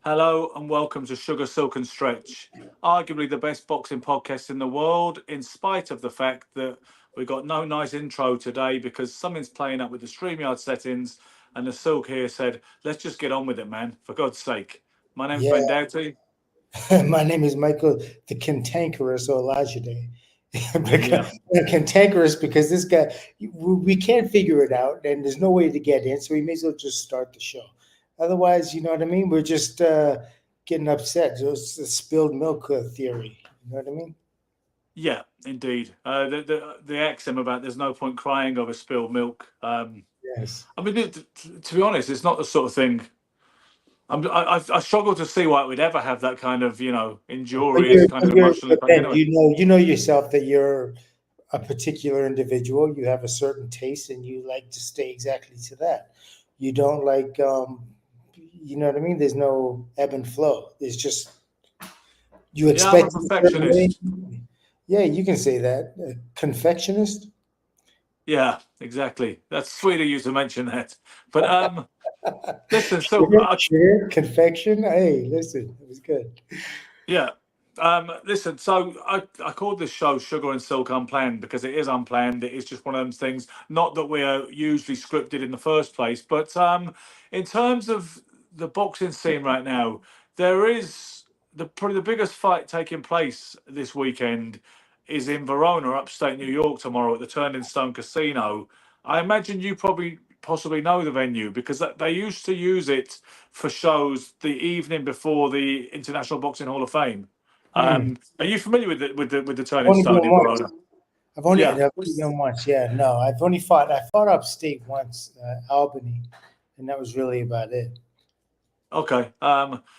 Hello and welcome to Sugar, Silk and Stretch, arguably the best boxing podcast in the world, in spite of the fact that we got no nice intro today because something's playing up with the StreamYard settings and the Silk here said, let's just get on with it, man, for God's sake. My name's Yeah, Ben Doughty. my name is Michael the Cantankerous or Olajide. Yeah. Cantankerous because this guy, we can't figure it out and there's no way to get in, so we may as well just start the show. Otherwise, you know what I mean? We're just getting upset. It's the spilled milk theory. You know what I mean? Yeah, indeed. The axiom about there's no point crying over spilled milk. Yes. I mean, to be honest, it's not the sort of thing. I struggle to see why we'd ever have that kind of, injurious kind of emotional But impact Ben, anyway. you know yourself that you're a particular individual. You have a certain taste, and you like to stay exactly to that. You don't like, you know what I mean? There's no ebb and flow. It's just you Yeah, I'm a expect it a certain way. perfectionist. Yeah, you can say that. Confectionist. Yeah, exactly. That's sweet of you to mention that. But listen, so Sugar, confection. Hey, listen, it was good. yeah. Listen, so I called this show Sugar and Silk Unplanned because it is unplanned. It is just one of those things. Not that we are usually scripted in the first place, but in terms of the boxing scene right now, there is probably the biggest fight taking place this weekend is in Verona, upstate New York, tomorrow at the Turning Stone Casino. I imagine you probably possibly know the venue because they used to use it for shows the evening before the International Boxing Hall of Fame. Hmm. Are you familiar with the I've Turning only Stone been in once. Verona? I've Yeah. only been once. Yeah, no, I've only fought. I fought upstate once, Albany, and that was really about it. Okay.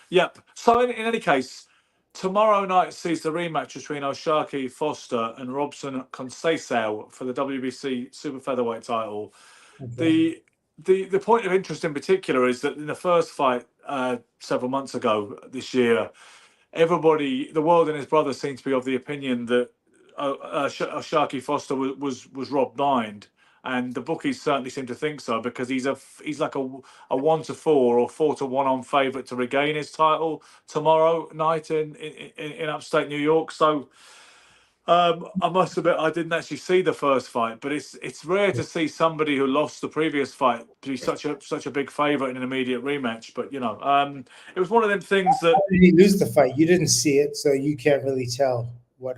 Yep. So in any case, tomorrow night sees the rematch between Oshaki Foster and Robson Conceição for the WBC Super Featherweight title. Okay. The point of interest in particular is that in the first fight several months ago this year, everybody, the world and his brother, seemed to be of the opinion that Sharky Foster was robbed blind, and the bookies certainly seem to think so because he's like a 1-4 or 4-1 on favourite to regain his title tomorrow night in upstate New York. So. I must admit I didn't actually see the first fight, but it's rare to see somebody who lost the previous fight be such a big favourite in an immediate rematch. But it was one of them things that. How did he lose the fight? You didn't see it, so you can't really tell what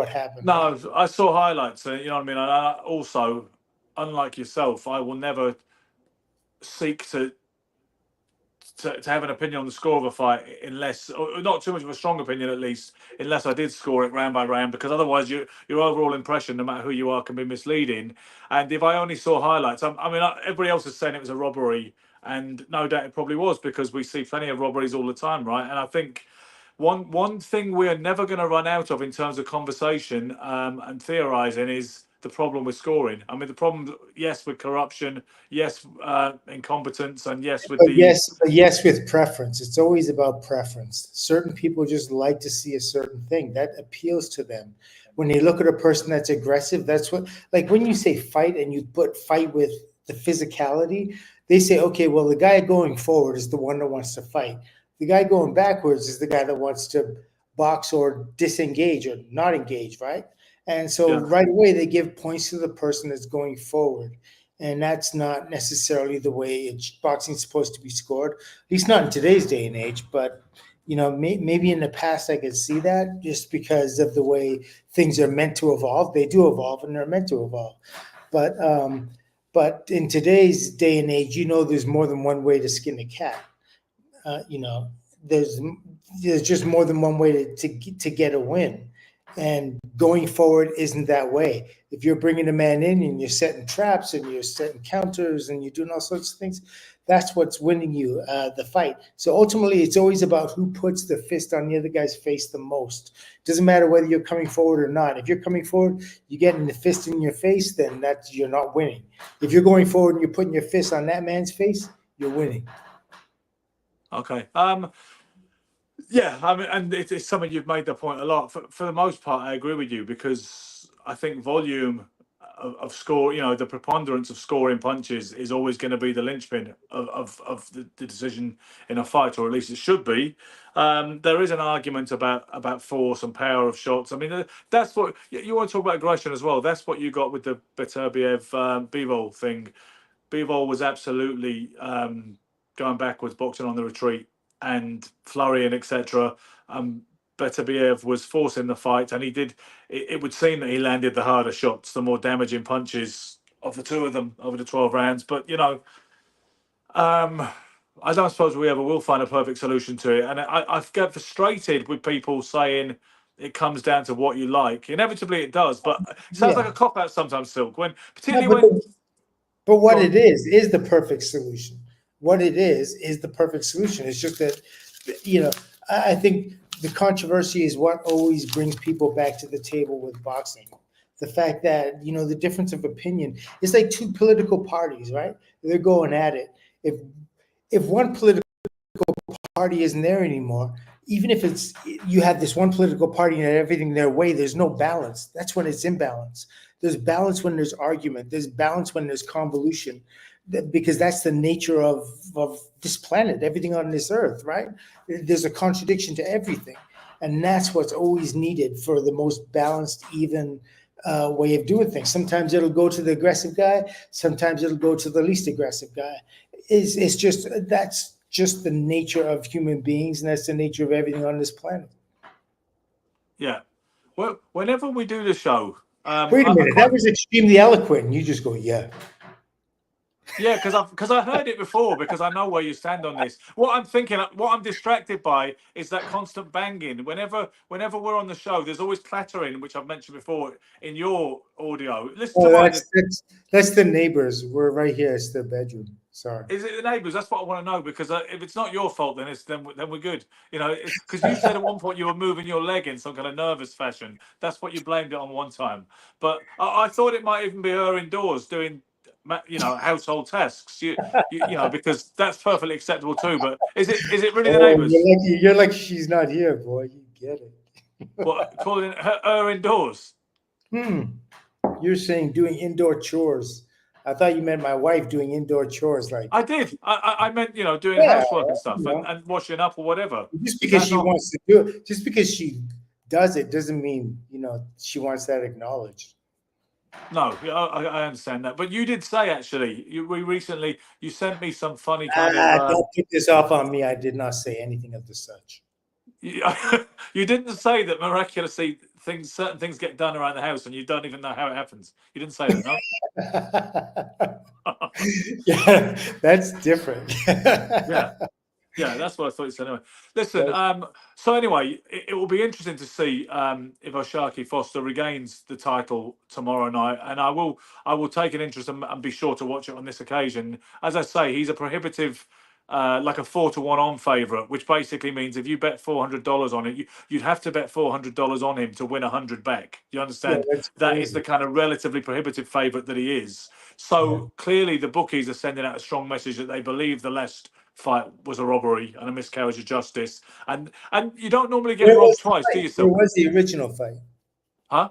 happened. No, I saw highlights. You know what I mean. And I also, unlike yourself, I will never seek to have an opinion on the score of a fight unless, or not too much of a strong opinion at least, unless I did score it round by round, because otherwise your overall impression, no matter who you are, can be misleading. And if I only saw highlights, everybody else is saying it was a robbery, and no doubt it probably was because we see plenty of robberies all the time, right? And I think one thing we're never going to run out of in terms of conversation and theorizing is the problem with scoring. I mean, the problem, yes, with corruption, yes, incompetence, and yes, with the. But yes, with preference. It's always about preference. Certain people just like to see a certain thing that appeals to them. When they look at a person that's aggressive, that's what, like when you say fight and you put fight with the physicality, they say, okay, well, the guy going forward is the one that wants to fight. The guy going backwards is the guy that wants to box or disengage or not engage, right? And so Yeah. right away they give points to the person that's going forward, and that's not necessarily the way boxing's supposed to be scored. At least not in today's day and age. But maybe in the past I could see that just because of the way things are meant to evolve. They do evolve, and they're meant to evolve. But in today's day and age, there's more than one way to skin a cat. Uh, you know, there's there's just more than one way to get a win. And going forward isn't that way. If you're bringing a man in and you're setting traps and you're setting counters and you're doing all sorts of things, that's what's winning you the fight. So ultimately, it's always about who puts the fist on the other guy's face the most. Doesn't matter whether you're coming forward or not. If you're coming forward, you're getting the fist in your face, then you're not winning. If you're going forward and you're putting your fist on that man's face, you're winning. Okay. Yeah, I mean, and it's something you've made the point a lot. For the most part, I agree with you because I think volume of score. You know, the preponderance of scoring punches is always going to be the linchpin of the decision in a fight, or at least it should be. There is an argument about force and power of shots. I mean, that's what you want to talk about aggression as well. That's what you got with the Beterbiev Bivol thing. Bivol was absolutely going backwards, boxing on the retreat, and flurrying, etc. Beterbiev was forcing the fight, and he did. It would seem that he landed the harder shots, the more damaging punches of the two of them over the 12 rounds. But you know, I don't suppose we ever will find a perfect solution to it. And I get frustrated with people saying it comes down to what you like. Inevitably, it does, but it sounds like a cop out sometimes, Silk. When particularly when. But what it is the perfect solution. What it is the perfect solution. It's just that, you know, I think the controversy is what always brings people back to the table with boxing. The fact that, you know, the difference of opinion is like two political parties, right? They're going at it. If one political party isn't there anymore, even if it's you have this one political party and everything their way, there's no balance. That's when it's imbalance. There's balance when there's argument. There's balance when there's convolution, because that's the nature of this planet, everything on this earth, right? There's a contradiction to everything. And that's what's always needed for the most balanced, even way of doing things. Sometimes it'll go to the aggressive guy. Sometimes it'll go to the least aggressive guy. It's just, that's just the nature of human beings, and that's the nature of everything on this planet. Yeah. Well, whenever we do the show, wait a minute, that was extremely eloquent, and you just go, yeah. Yeah, because I heard it before, because I know where you stand on this. What I'm thinking, what I'm distracted by is that constant banging. Whenever we're on the show, there's always clattering, which I've mentioned before in your audio. Listen to mine. That's the neighbors. We're right here. It's their bedroom. Sorry. Is it the neighbours? That's what I want to know, because if it's not your fault, then we're good. You know, because you said at one point you were moving your leg in some kind of nervous fashion. That's what you blamed it on one time. But I thought it might even be her indoors doing, you know, household tasks. You know, because that's perfectly acceptable too. But is it really the neighbours? You're like she's not here, boy. You get it. What, calling her indoors? You're saying doing indoor chores. I thought you meant my wife doing indoor chores. Like I did. I meant, you know, doing housework and stuff, and washing up or whatever. Just because she wants to do it, just because she does it, doesn't mean, you know, she wants that acknowledged. No, I understand that. But you did say, actually, you sent me some funny kind of. Don't put this off on me. I did not say anything of the such. You didn't say that miraculously certain things get done around the house and you don't even know how it happens. You didn't say that, no? Yeah, that's different. Yeah, that's what I thought you said anyway. Listen, so anyway, it will be interesting to see if O'Shaquie Foster regains the title tomorrow night, and I will take an interest and be sure to watch it on this occasion. As I say, he's a prohibitive, like a 4-1 on favourite, which basically means if you bet $400 on it, you'd have to bet $400 on him to win 100 back. You understand? Yeah, that is the kind of relatively prohibitive favourite that he is. So clearly, the bookies are sending out a strong message that they believe the last fight was a robbery and a miscarriage of justice, and you don't normally get robbed twice, do you? Where was the original fight? Huh?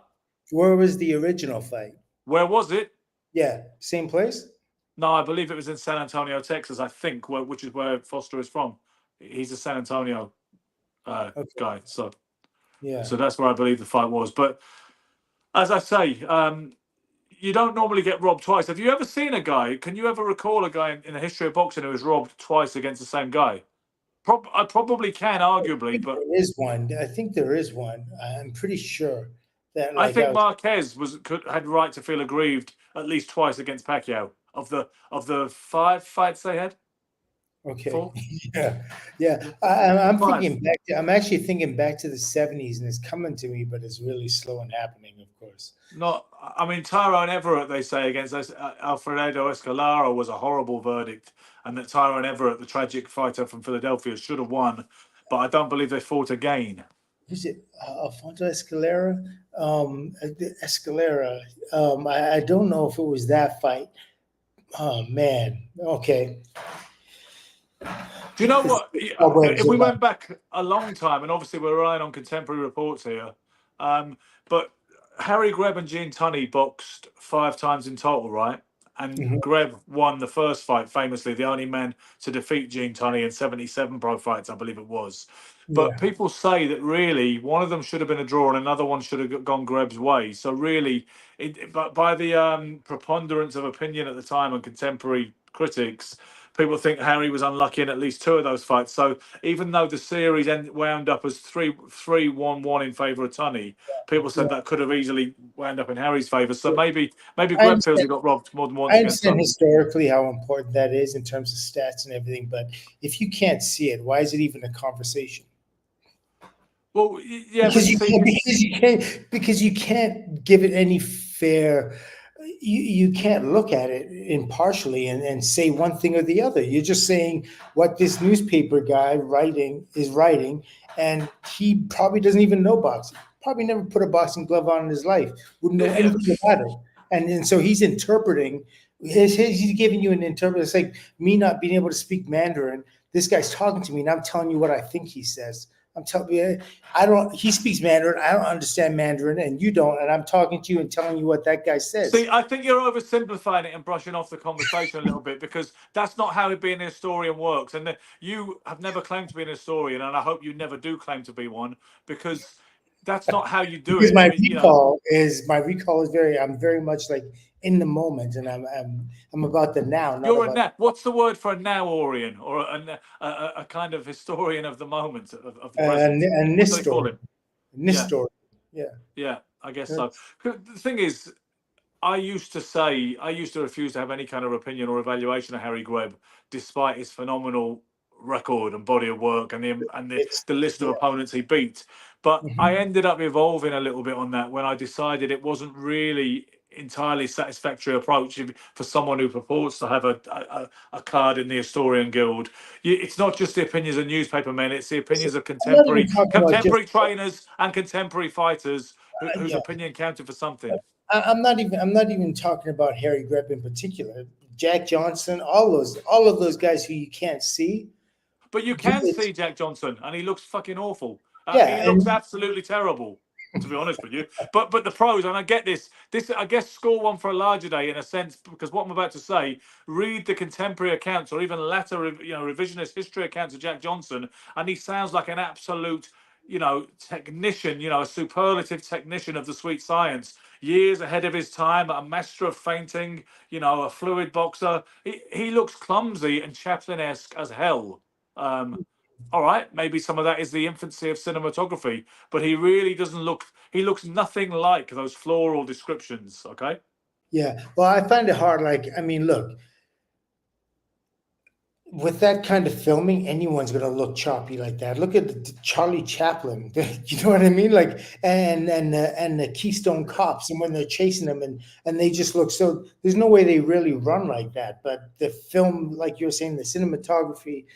Where was the original fight? Where was it? Yeah, same place. No, I believe it was in San Antonio, Texas. I think, which is where Foster is from. He's a San Antonio guy, so yeah. So that's where I believe the fight was. But as I say, you don't normally get robbed twice. Have you ever seen a guy? Can you ever recall a guy in the history of boxing who was robbed twice against the same guy? I probably can, arguably, but there is one. I think there is one. I'm pretty sure that. I think Marquez had right to feel aggrieved at least twice against Pacquiao of the 5 fights they had. Okay. 4? Yeah. I'm thinking back. I'm actually thinking back to the 70s, and it's coming to me, but it's really slow and happening, of course. I mean, Tyrone Everett, they say, against Alfredo Escalera was a horrible verdict, and that Tyrone Everett, the tragic fighter from Philadelphia, should have won, but I don't believe they fought again. Is it Alfonso Escalera? Escalera. I don't know if it was that fight. Oh man. Okay. Do you know what? If we went back a long time, and obviously we're relying on contemporary reports here, but Harry Greb and Gene Tunney boxed 5 times in total, right? And Mhm. Greb won the first fight, famously, the only man to defeat Gene Tunney in 77 pro fights, I believe it was. But Yeah. people say that really one of them should have been a draw and another one should have gone Greb's way. So really, but by the preponderance of opinion at the time and contemporary critics, people think Harry was unlucky in at least 2 of those fights. So even though the series wound up as 3-1-1 in favour of Tunney, people said Yeah. that could have easily wound up in Harry's favour. So maybe I Greb feels understand, he got robbed more than I once against understand Tunney. historically how important that is in terms of stats and everything, but if you can't see it, why is it even a conversation? Well, yeah, but Because you you see, can't, because you can't give it any fair. You can't look at it impartially and say one thing or the other. You're just saying what this newspaper guy is writing, and he probably doesn't even know boxing. Probably never put a boxing glove on in his life. Wouldn't know yeah, anything about it. And so he's interpreting. He's giving you an interpreter. It's like me not being able to speak Mandarin. This guy's talking to me, and I'm telling you what I think he says. I'm telling you, I don't. He speaks Mandarin. I don't understand Mandarin, and you don't. And I'm talking to you and telling you what that guy says. see, I think you're oversimplifying it and brushing off the conversation a little bit because that's not how being a historian works. And you have never claimed to be an historian, and I hope you never do claim to be one because that's not how you do Because it. I mean, my recall is very. I'm very much like in the moment, and I'm about the now, not you're a about now. What's the word for a now-orian or a kind of historian of the moment of the present? a What do they call Nistor. him? Yeah, Nistor. Yeah. yeah, I guess so. That's- 'Cause the thing is, I used to refuse to have any kind of opinion or evaluation of Harry Greb, despite his phenomenal record and body of work and It's the list of yeah. opponents he beat. But I Mhm. ended up evolving a little bit on that when I decided it wasn't really entirely satisfactory approach for someone who purports to have a card in the historian guild. It's not just the opinions of newspaper men; it's the opinions of I'm not even talking about just. trainers and contemporary fighters whose Yeah. opinion counted for something. I'm not even talking about Harry Greb in particular. Jack Johnson, all of those guys who you can't see But you do can it. see Jack Johnson, and he looks fucking awful. He Yeah, looks and absolutely terrible, to be honest with you. But the pros, and I get this. This I guess score one for a larger day in a sense because what I'm about to say. Read the contemporary accounts or even latter, revisionist history accounts of Jack Johnson, and he sounds like an absolute, technician. A superlative technician of the sweet science. Years ahead of his time, a master of feinting. A fluid boxer. He looks clumsy and Chaplin-esque as hell. Um, all right, maybe some of that is the infancy of cinematography, but he really doesn't look. He looks nothing like those floral descriptions. Okay. yeah. Well, I find it hard. Like, I mean, look, with that kind of filming, anyone's gonna look choppy like that. Look at Charlie Chaplin. You know what I mean? Like, and the Keystone Cops, and when they're chasing them, and they just look so. There's no way they really run like that. But the film, like you're saying, the cinematography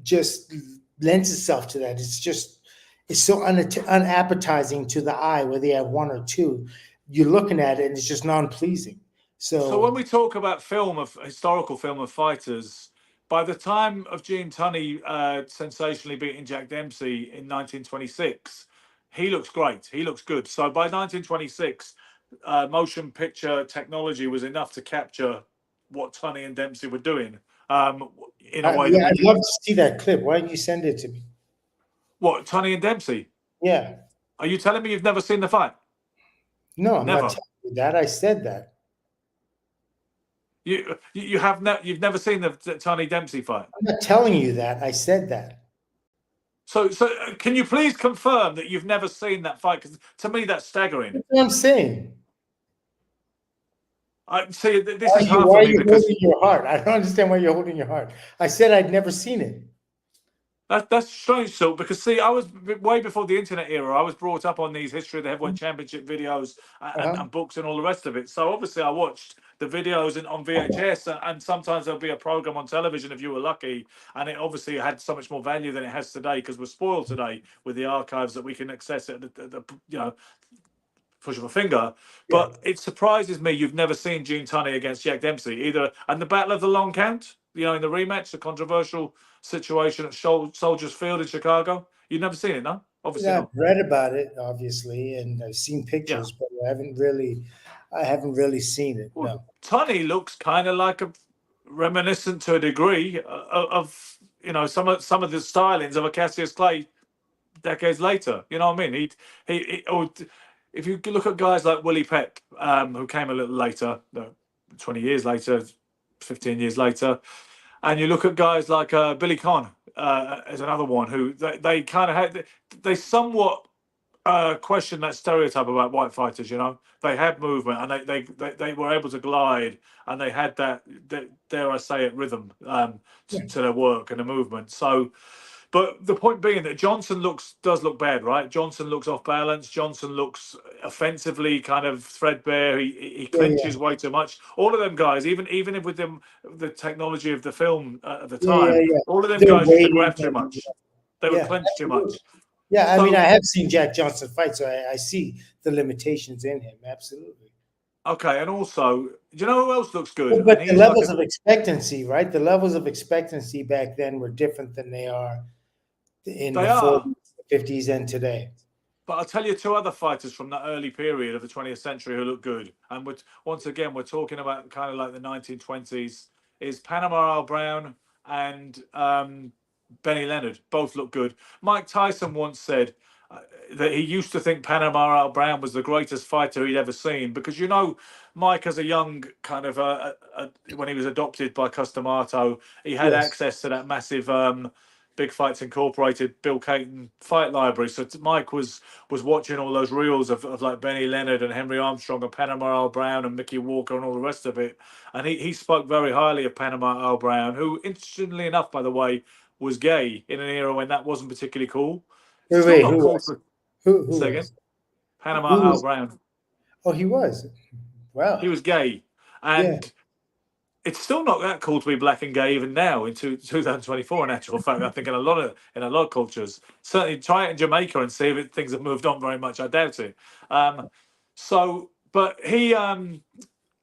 just lends itself to that. It's so unappetizing to the eye, where they have one or two. You're looking at it, and it's just non-pleasing. So when So we talk about historical film of fighters, by the time of Gene Tunney sensationally beating Jack Dempsey in 1926, he looks great. He looks good. So by 1926, motion picture technology was enough to capture what Tunney and Dempsey were doing in a way that yeah, we I'd did. love to see that clip. Why don't you send it to me? What, Tunney and Dempsey? Yeah. Are you telling me you've never seen the fight? No, I'm not Never. telling you that. I said that. You've never seen the Tunney Dempsey fight. I'm not telling you that. I said that. So can you please confirm that you've never seen that fight? Because to me, that's staggering. That's what I'm saying. I see. This is hard Why for are me you because holding your heart? I don't understand why you're holding your heart. I said I'd never seen it. that's strange. So because see, I was way before the internet era. I was brought up on these history of the heavyweight championship videos Uh-huh. and books and all the rest of it. So obviously, I watched the videos on VHS, and sometimes there'll be a program on television if you were lucky, and it obviously had so much more value than it has today because we're spoiled today with the archives that we can access at the push of a finger. Yeah. But it surprises me you've never seen Gene Tunney against Jack Dempsey either. And the Battle of the Long Count, in the rematch, the controversial situation at Soldiers Field in Chicago. You've never seen it, no? Obviously Yeah, I've not. read about it, obviously, and I've seen Yeah. pictures, but I haven't really seen it. Well, No. Tunney looks kind of like a reminiscent to a degree of some of the stylings of a Cassius Clay decades later. You know what I mean? If you look at guys like Willie Peck, who came a little later, 20 years later, 15 years later, and you look at guys like Billy Conn as another one who they kind of had, they somewhat question that stereotype about white fighters. They had movement and they were able to glide, and they had that dare I say it, rhythm Yeah. to their work and the movement. So, but the point being that Johnson does look bad, right? Johnson looks off balance. Johnson looks offensively kind of threadbare. He Yeah, yeah, clinches way too much. All of them guys, even if with them the technology of the film at the yeah, yeah, time, yeah. all of them They're guys used to waiting. grab too much. They would Yeah, clench too absolutely. much. Yeah, I mean, So, I have seen Jack Johnson fight, so I see the limitations in him. Absolutely. okay, and also, do you know who else looks good? But And the he's like levels a of expectancy, right? The levels of expectancy back then were different than they are in the they are. 40s, 50s, and today. But I'll tell you two other fighters from that early period of the 20th century who look good. And once again, we're talking about kind of like the 1920s. Is Panama Al Brown and Benny Leonard. Both look good. Mike Tyson once said that he used to think Panama Al Brown was the greatest fighter he'd ever seen because, Mike, as a young kind of when he was adopted by Customato, he had Yes. access to that massive Big Fights Incorporated Bill Caton fight library. So Mike was watching all those reels of like Benny Leonard and Henry Armstrong and Panama Al Brown and Mickey Walker and all the rest of it. And he spoke very highly of Panama Al Brown, who, interestingly enough, by the way, was gay in an era when that wasn't particularly cool. Still Wait, not who cool was? for Who say again. was? Panama Who Al was? Brown. Oh, he was. He Wow. was gay. Yeah. And it's still not that cool to be black and gay even now in 2024. In actual fact, I think in a lot of cultures, certainly try it in Jamaica and see if things have moved on very much. I doubt it. But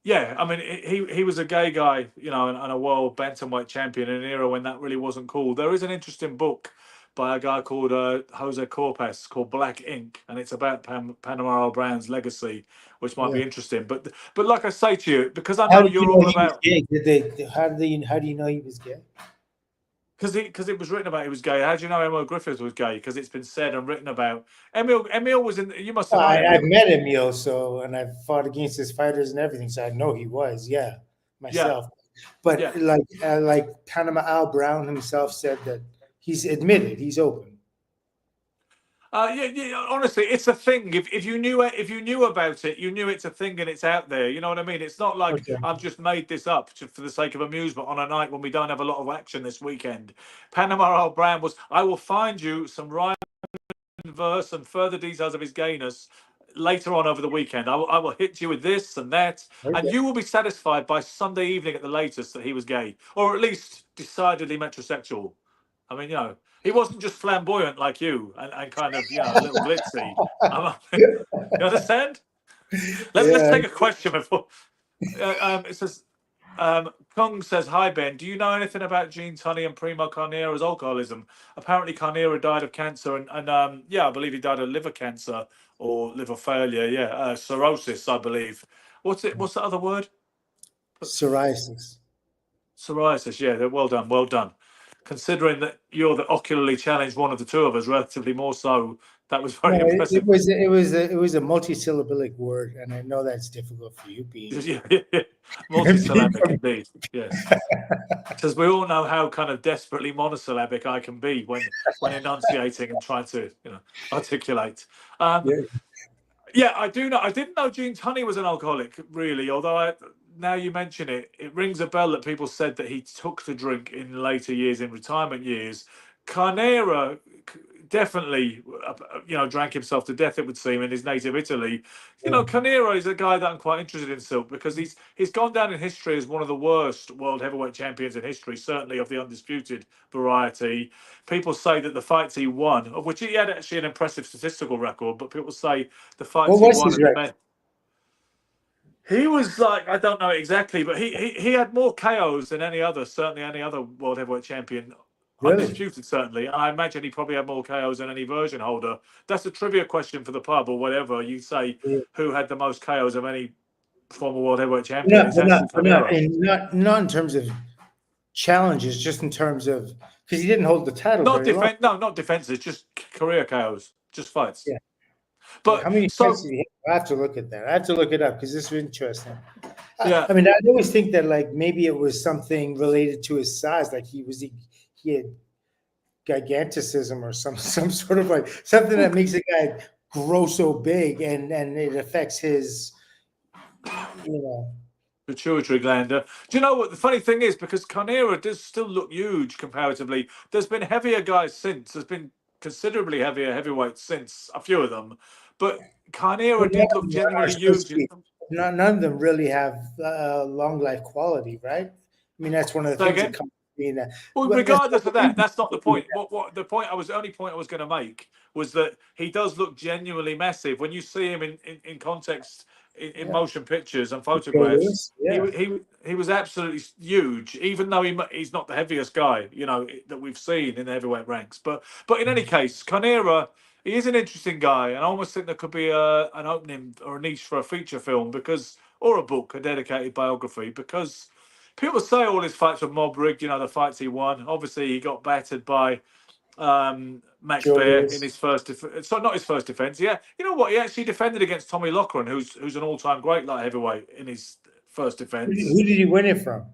yeah, I mean, he was a gay guy, and a world bantamweight champion in an era when that really wasn't cool. There is an interesting book by a guy called Jose Corpus called Black Ink, and it's about Panama Brown's legacy, which might be Yeah. interesting. But like I say to you, because I How know did you you're know all he was about, gay? How do you know he was gay? because it was written about he was gay. How do you know Emil Griffiths was gay? Because it's been said and written about. Emil was in. You must have known I've Emil. met Emil, and I've fought against his fighters and everything, so I know he was, yeah, Yeah, myself. But yeah. like Panama Al Brown himself said that he's admitted, he's open. Yeah. Honestly, it's a thing. If you knew it, if you knew about it, you knew it's a thing and it's out there. You know what I mean? It's not like Okay. I've just made this up for the sake of amusement on a night when we don't have a lot of action this weekend. Panama Al Brown was. I will find you some Ryan verse and further details of his gayness later on over the weekend. I will hit you with this and that, and Okay. you will be satisfied by Sunday evening at the latest that he was gay, or at least decidedly metrosexual. I mean, he wasn't just flamboyant like you and kind of, a little glitzy. You understand? Let's Yeah. take a question before. It says, Kung says, "Hi Ben, do you know anything about Gene Tunney and Primo Carnera's alcoholism? Apparently, Carnera died of cancer, and yeah, I believe he died of liver cancer or liver failure. Yeah, cirrhosis, I believe. What's it? What's the other word? Psoriasis. Psoriasis. Yeah, well done, well done. Considering that you're the ocularly challenged one of the two of us, relatively more so, that was very No, impressive. it was a multisyllabic word, and I know that's difficult for you being. Yeah. Multisyllabic indeed. Yes. Because we all know how kind of desperately monosyllabic I can be when enunciating and trying to articulate. Yeah. Yeah, I do know. I didn't know Gene Tunney was an alcoholic, really. Although now you mention it, it rings a bell that people said that he took the drink in later years, in retirement years. Carnera definitely, drank himself to death. It would seem in his native Italy. Yeah. Carnera is a guy that I'm quite interested in, Silk, because he's gone down in history as one of the worst world heavyweight champions in history, certainly of the undisputed variety. People say that the fights he won, of which he had actually an impressive statistical record, but people say the fights What he was won his and the record? men. He was like, I don't know exactly, but he had more KOs than any other, certainly any other world heavyweight champion Really? undisputed certainly. I imagine he probably had more KOs than any version holder. That's a trivia question for the pub or whatever. You say Yeah. who had the most KOs of any former world heavyweight champion? Not, It's but not, actually but not, Canelo. in, not in terms of challenges, just in terms of because he didn't hold the title Not very long. defense. No, not defenses. Just career KOs. Just fights. Yeah. Yeah. But How many fights so did he have? I have to look at that. I have to look it up because this is interesting. yeah. I mean, I always think that like maybe it was something related to his size, like he had giganticism or some sort of like something that makes a guy grow so big and it affects his, you know. Pituitary gland. Do you know what the funny thing is? Because Carnera does still look huge comparatively. There's been heavier guys since. There's been considerably heavier heavyweights since, a few of them. But But Carnera none did of look them are genuinely supposed huge. to be. None of them really have long life quality, right? I mean, that's one of the Say things that again? comes being that. Well, Well, that's one regardless of of the that, things that's not the that point. What the point I was, the only point I was going to make was that he does look genuinely massive when you see him in context in yeah. motion pictures and Joe photographs. Louis, yeah. He was absolutely huge, even though he's not the heaviest guy that we've seen in the heavyweight ranks. But in any case, Carnera, he is an interesting guy, and I almost think there could be an opening or a niche for a feature film or a book, a dedicated biography, because people say all his fights were mob rigged. The fights he won. Obviously, he got battered by Max Joe Baer in Louis. his first. So not his first defense. Yeah, you know what? He actually defended against Tommy Loughran, who's an all-time great light heavyweight in his first defense. Who did he win it from?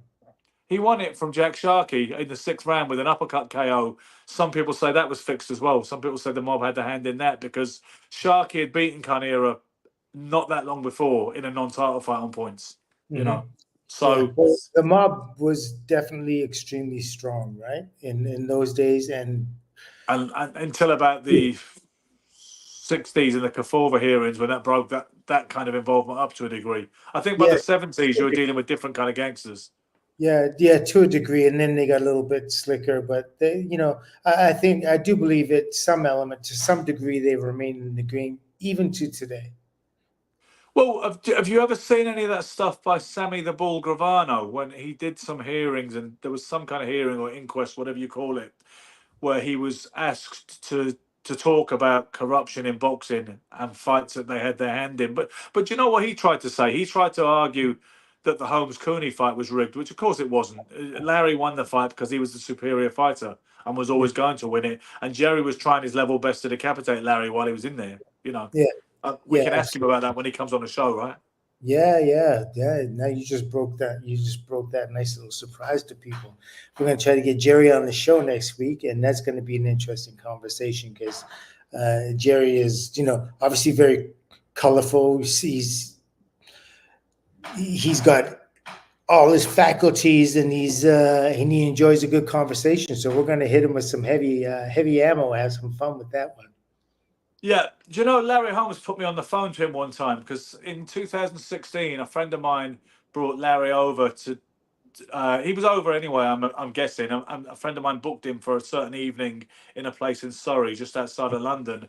He won it from Jack Sharkey in the 6th round with an uppercut KO. Some people say that was fixed as well. Some people say the mob had the hand in that because Sharkey had beaten Carnera not that long before in a non-title fight on points. Mm-hmm. Yeah, So well, the mob was definitely extremely strong, right? In those days, and and until about the 60s and the Kaforva hearings when that broke that kind of involvement up to a degree. I think by yeah, the 70s you were dealing with different kind of gangsters. yeah, to a degree, and then they got a little bit slicker. But I think I do believe it. Some element, to some degree, they remain in the game even to today. Well, have you ever seen any of that stuff by Sammy the Bull Gravano when he did some hearings and there was some kind of hearing or inquest, whatever you call it, where he was asked to talk about corruption in boxing and fights that they had their hand in. But you know what he tried to say? He tried to argue that the Holmes Cooney fight was rigged, which of course it wasn't. Larry won the fight because he was the superior fighter and was always going to win it. And Jerry was trying his level best to decapitate Larry while he was in there. Yeah, We yeah, can ask him absolutely. about that when he comes on the show, right? Yeah. Now you just broke that. You just broke that nice little surprise to people. We're going to try to get Jerry on the show next week, and that's going to be an interesting conversation because Jerry is, obviously very colorful. He's got all his faculties, and he enjoys a good conversation. So we're going to hit him with some heavy ammo. Have some fun with that one. Yeah, do you know Larry Holmes put me on the phone to him one time because in 2016 a friend of mine brought Larry over to. He was over anyway. I'm guessing. A friend of mine booked him for a certain evening in a place in Surrey, just outside of London,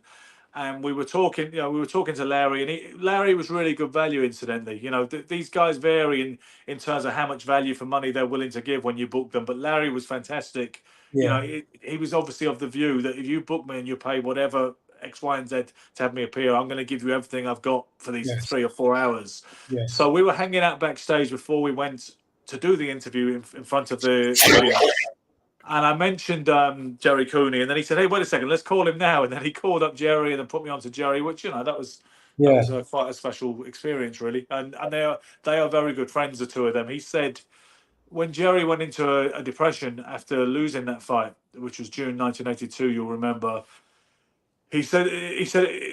and we were talking. We were talking to Larry, and Larry was really good value. Incidentally, these guys vary in terms of how much value for money they're willing to give when you book them. But Larry was fantastic. Yeah. He was obviously of the view that if you book me and you pay whatever X, Y, and Z to have me appear, I'm going to give you everything I've got for these Yes. 3 or 4 hours. Yes. So we were hanging out backstage before we went to do the interview in front of the audience. And I mentioned Jerry Cooney, and then he said, "Hey, wait a second, let's call him now." And then he called up Jerry and then put me on to Jerry, which that was quite a special experience, really. And they are very good friends, the two of them. He said when Jerry went into a depression after losing that fight, which was June 1982, you'll remember. He said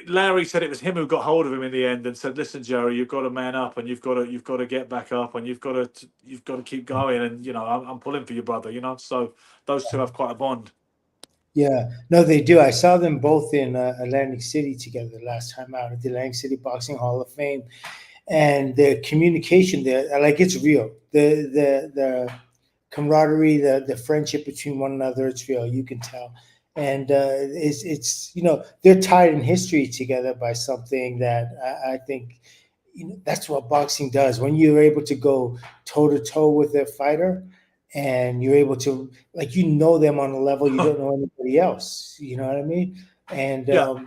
Larry said it was him who got hold of him in the end and said, "Listen, Jerry, you've got to man up and you've got to get back up and you've got to keep going and I'm pulling for you, brother." So those two have quite a bond. Yeah, no, they do. I saw them both in Atlantic City together last time out at the Atlantic City Boxing Hall of Fame, and the communication there, like it's real. The camaraderie, the friendship between one another, it's real. You can tell, and it's they're tied in history together by something that I think that's what boxing does. When you're able to go toe to toe with a fighter, and you're able to, like, them on a level you don't know anybody else. You know what I mean? And Yeah.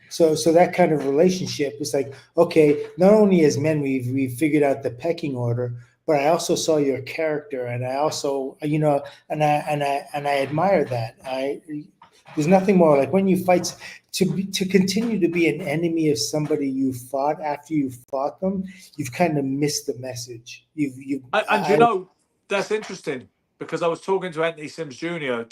so that kind of relationship is like, okay, not only as men we've figured out the pecking order, but I also saw your character, and I also, and I admire that. There's nothing more like when you fight to continue to be an enemy of somebody you fought after you fought them. You've kind of missed the message. And you know, that's interesting because I was talking to Anthony Sims Jr.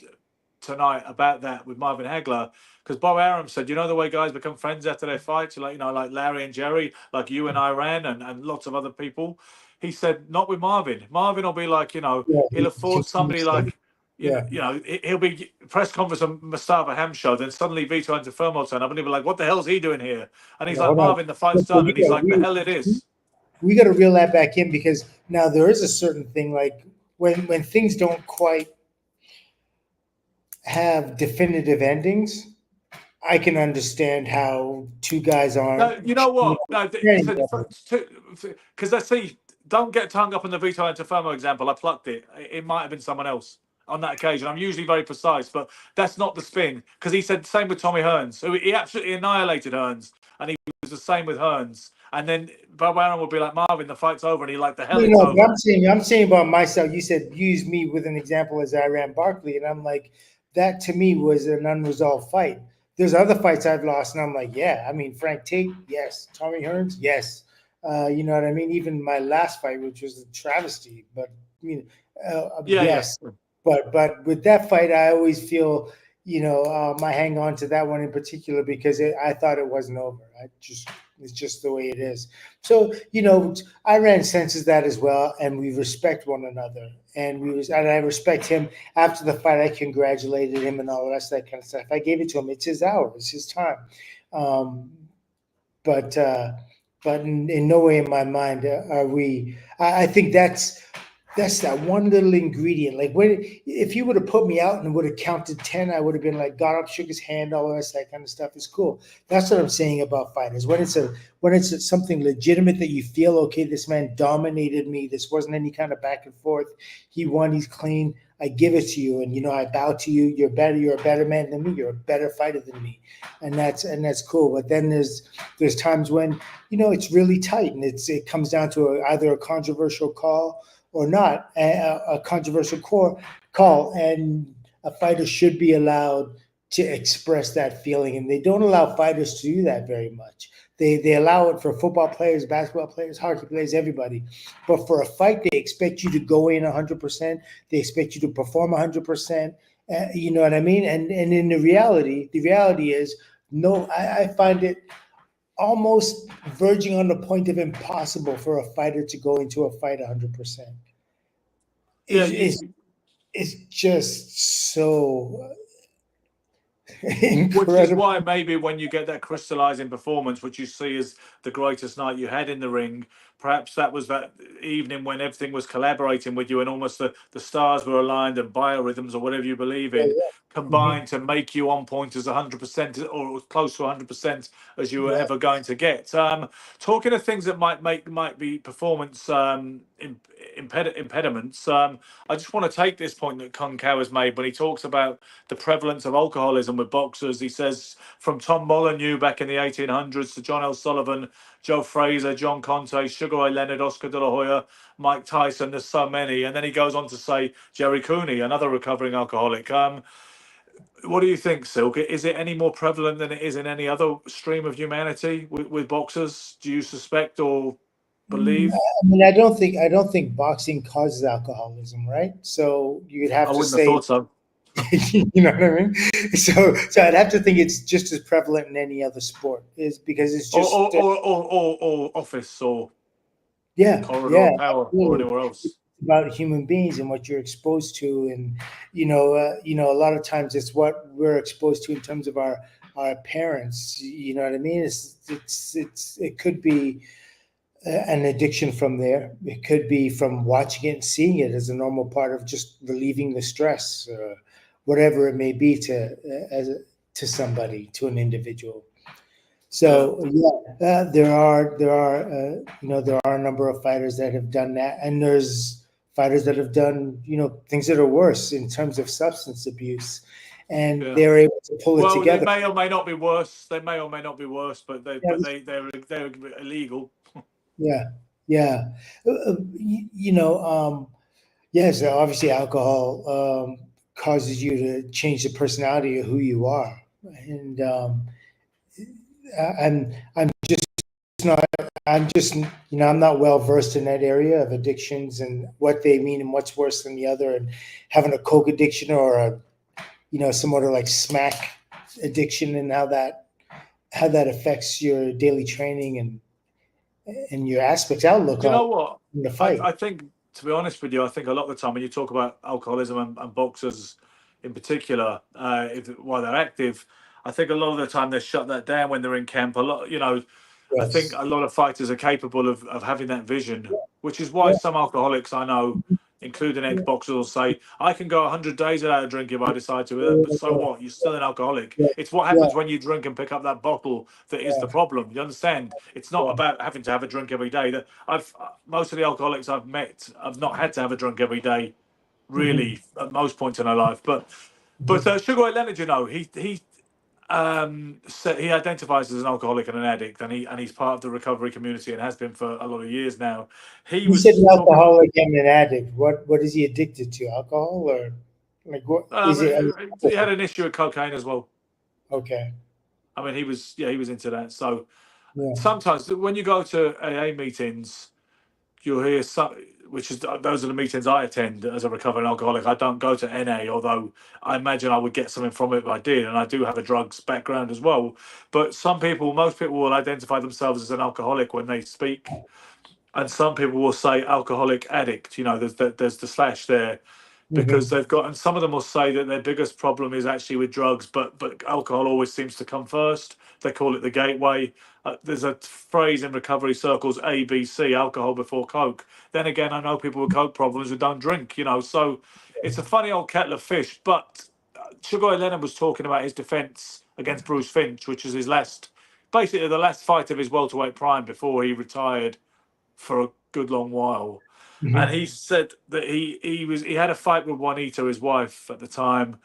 tonight about that with Marvin Hagler, because Bob Arum said, you know, the way guys become friends after their fights, like, you know, like Larry and Jerry, like you and Iran and lots of other people. He said, not with Marvin. Marvin will be like, you know, Yeah, he'll have fought somebody like, yeah. he'll be press conference on Mustafa Hamsho, then suddenly Vito Antuofermo turn up and he'll be like, what the hell's he doing here? And he's Yeah, like, hold on. Marvin, the fight's done. And he's like, the hell it is. We got to reel that back in, because now there is a certain thing, like when things don't quite have definitive endings, I can understand how two guys aren't. No, you know what? No, because let's see. Don't get hung up on the Vito Antuofermo example. I plucked it. It might have been someone else on that occasion. I'm usually very precise, but that's not the spin. Because he said the same with Tommy Hearns. So he absolutely annihilated Hearns, and he was the same with Hearns. And then Bob Arum would be like, Marvin, the fight's over, and he like, the hell it's over. I'm saying about myself. You said use me with an example as Iran Barkley, and I'm like, that to me was an unresolved fight. There's other fights I've lost, and I'm like, yeah. I mean, Frank Tate, yes. Tommy Hearns, yes. You know what I mean? Even my last fight, which was a travesty, but yes. Yeah. But with that fight, I always feel, I hang on to that one in particular because I thought it wasn't over. It's just the way it is. So, Iran senses that as well, and we respect one another. And I respect him. After the fight, I congratulated him and all the rest of that kind of stuff. I gave it to him. It's his hour. It's his time. But in no way in my mind are we. I think that's that one little ingredient. Like if you would have put me out and would have counted 10, I would have been like, got up, shook his hand, all the rest of that kind of stuff is cool. That's what I'm saying about fighters. When it's something legitimate that you feel, okay, this man dominated me. This wasn't any kind of back and forth. He won. He's clean. I give it to you, and I bow to you. You're better. You're a better man than me. You're a better fighter than me, and that's cool. But then there's times when it's really tight, and it comes down to either a controversial call or not, a controversial call, and a fighter should be allowed to express that feeling, and they don't allow fighters to do that very much. They allow it for football players, basketball players, hockey players, everybody. But for a fight, they expect you to go in 100%. They expect you to perform 100%. You know what I mean? And in the reality is, no, I find it almost verging on the point of impossible for a fighter to go into a fight 100%. It's just so incredible. Which is why maybe when you get that crystallizing performance, which you see as the greatest night you had in the ring, perhaps that was that evening when everything was collaborating with you and almost the stars were aligned and biorhythms or whatever you believe in combined to make you on point as 100% or close to 100% as you were ever going to get. Talking of things that might be performance impediments, I just want to take this point that Kung Kao has made when he talks about the prevalence of alcoholism with boxers. He says from Tom Molyneux back in the 1800s to John L. Sullivan, Joe Frazier, John Conte, Sugar Ray Leonard, Oscar De La Hoya, Mike Tyson, there's so many. And then he goes on to say Jerry Cooney, another recovering alcoholic. What do you think, Silk? Is it any more prevalent than it is in any other stream of humanity with boxers? Do you suspect or believe? I mean, I don't think boxing causes alcoholism, right? So you'd have to say. I wouldn't have thought so. You know what I mean? So I'd have to think it's just as prevalent in any other sport, is because it's just or office or corridor power or anywhere else. It's about human beings and what you're exposed to, and a lot of times it's what we're exposed to in terms of our parents. You know what I mean? It could be an addiction from there. It could be from watching it and seeing it as a normal part of just relieving the stress. Whatever it may be to somebody, to an individual. So there are a number of fighters that have done that, and there's fighters that have done, things that are worse in terms of substance abuse, and Yeah. they're able to pull it Well, they together. may or may not be worse. They may or may not be worse, but Yeah, they're illegal. yeah, yeah. Yes, obviously alcohol causes you to change the personality of who you are, and I'm just not. I'm just, I'm not well versed in that area of addictions and what they mean and what's worse than the other, and having a coke addiction or some other like smack addiction, and how that affects your daily training and your aspects outlook Do you on know what? the fight. I think, to be honest with you, I think a lot of the time when you talk about alcoholism and boxers in particular, while they're active, I think a lot of the time they shut that down when they're in camp. A lot, I think Yes. a lot of fighters are capable of having that vision, which is why Yeah. some alcoholics I know, including ex-boxers, will say, I can go 100 days without a drink if I decide to, but so what? You're still an alcoholic. Yeah. It's what Yeah. happens when you drink and pick up that bottle that is the problem. You understand? It's not Yeah. about having to have a drink every day. That most of the alcoholics I've met have not had to have a drink every day, Mhm. really, at most points in their life. But Mhm. Sugar Ray Leonard, so he identifies as an alcoholic and an addict, and he's part of the recovery community and has been for a lot of years now. He You said was an talking. alcoholic and an addict. What is he addicted to? Alcohol, or like what is it? He had an issue with cocaine as well. Okay. I mean, he was into that. So Yeah. sometimes when you go to AA meetings, you'll hear some, which is those are the meetings I attend as a recovering alcoholic. I don't go to NA, although I imagine I would get something from it if I did, and I do have a drugs background as well. But most people will identify themselves as an alcoholic when they speak, and some people will say alcoholic addict. There's the slash there because Hmm. they've got, and some of them will say that their biggest problem is actually with drugs, but alcohol always seems to come first. They call it the gateway. There's a phrase in recovery circles, ABC, alcohol before coke. Then again, I know people with coke problems who don't drink, so it's a funny old kettle of fish. But Sugar Ray Leonard was talking about his defence against Bruce Finch, which is basically the last fight of his welterweight prime before he retired for a good long while. And Hmm. he said that he had a fight with Juanita, his wife, at the time,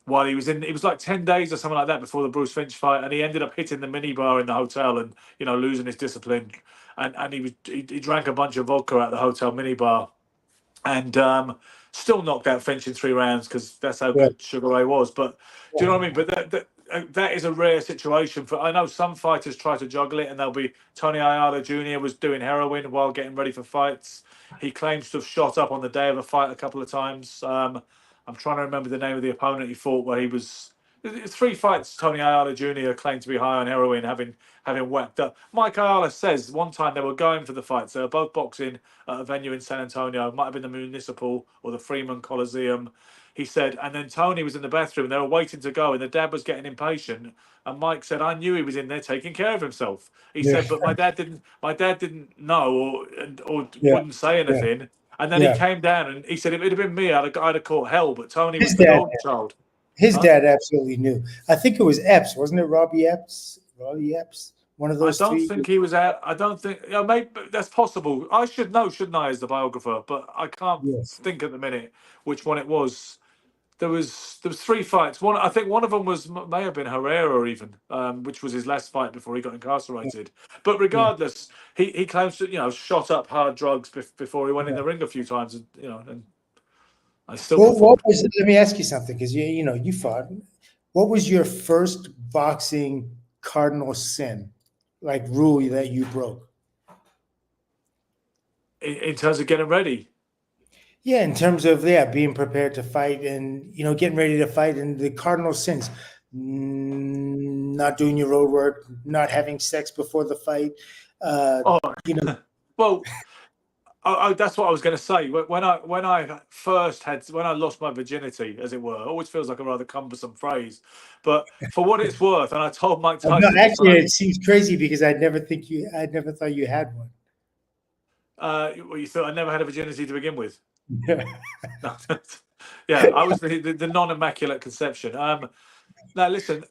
while it was like 10 days or something like that before the Bruce Finch fight, and he ended up hitting the minibar in the hotel and losing his discipline, and he drank a bunch of vodka at the hotel minibar, and still knocked out Finch in 3 rounds because that's how Yeah. good Sugar Ray was. But do you Yeah. know what I mean? But that is a rare situation. I know some fighters try to juggle it, and they'll be. Tony Ayala Jr. was doing heroin while getting ready for fights. He claims to have shot up on the day of a fight a couple of times. I'm trying to remember the name of the opponent he fought where he was. 3 fights. Tony Ayala Jr. claimed to be high on heroin, having whacked up. Mike Ayala says one time they were going for the fights. They were both boxing at a venue in San Antonio. It might have been the Municipal or the Freeman Coliseum. He said, and then Tony was in the bathroom. And they were waiting to go, and the dad was getting impatient. And Mike said, "I knew he was in there taking care of himself." He Yeah. said, "But my dad didn't. My dad didn't know or Yeah. wouldn't say Yeah. anything." And then he Yeah. came down, and he said, "If it had been me, I'd have caught hell." But Tony His was the dad. golden child. His Huh? dad absolutely knew. I think it was Epps, wasn't it? Robbie Epps. Robbie Epps. One of I those don't three. think he was out. I don't think. Maybe that's possible. I should know, shouldn't I, as the biographer? But I can't Yes. think at the minute which one it was. There was 3 fights. I think one of them may have been Herrera even, which was his last fight before he got incarcerated. But Yeah. regardless, he claims to shot up hard drugs before he went in Yeah. the ring a few times, and I still Well, performed. let me ask you something, because you fought. What was your first boxing cardinal sin, like rule that you broke? In terms of getting ready. Yeah, in terms of being prepared to fight and getting ready to fight, and the cardinal sins, not doing your road work, not having sex before the fight. Oh, You know, well, that's what I was going to say. When I lost my virginity, as it were, it always feels like a rather cumbersome phrase, but for what it's worth, and I told Mike no, Tyson this, actually, it seems crazy because I never thought you had one. well, you thought I never had a virginity to begin with. Yeah. Yeah, I was the non-immaculate conception. Now listen,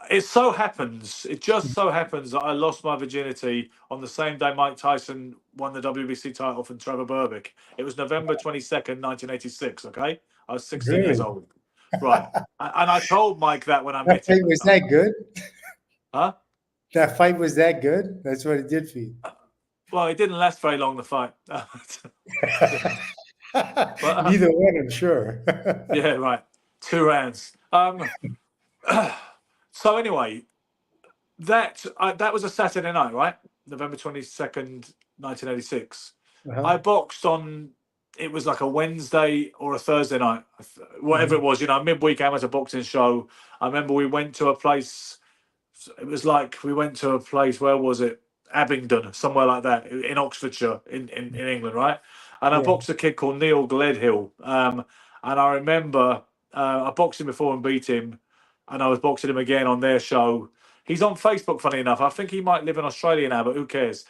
It just so happens that I lost my virginity on the same day Mike Tyson won the WBC title from Trevor Berbick. It was November 22nd, 1986, okay? I was 16 years Really? old. Right. And I told Mike that when I That met fight him. was that good? Huh? That fight was that good? That's what it did for you. Well, it didn't last very long, the fight. But Neither one, I'm sure. yeah, right. 2 rounds. So anyway, that was a Saturday night, right? November 22nd, 1986. Uh-huh. I boxed on. It was like a Wednesday or a Thursday night, whatever it was. Midweek amateur boxing show. I remember we went to a place. It was like we went to a place. Where was it? Abingdon, somewhere like that, in Oxfordshire, in England, right? And I Yeah. boxed a kid called Neil Gledhill. And I remember I boxed him before and beat him, and I was boxing him again on their show. He's on Facebook, funny enough. I think he might live in Australia now, but who cares?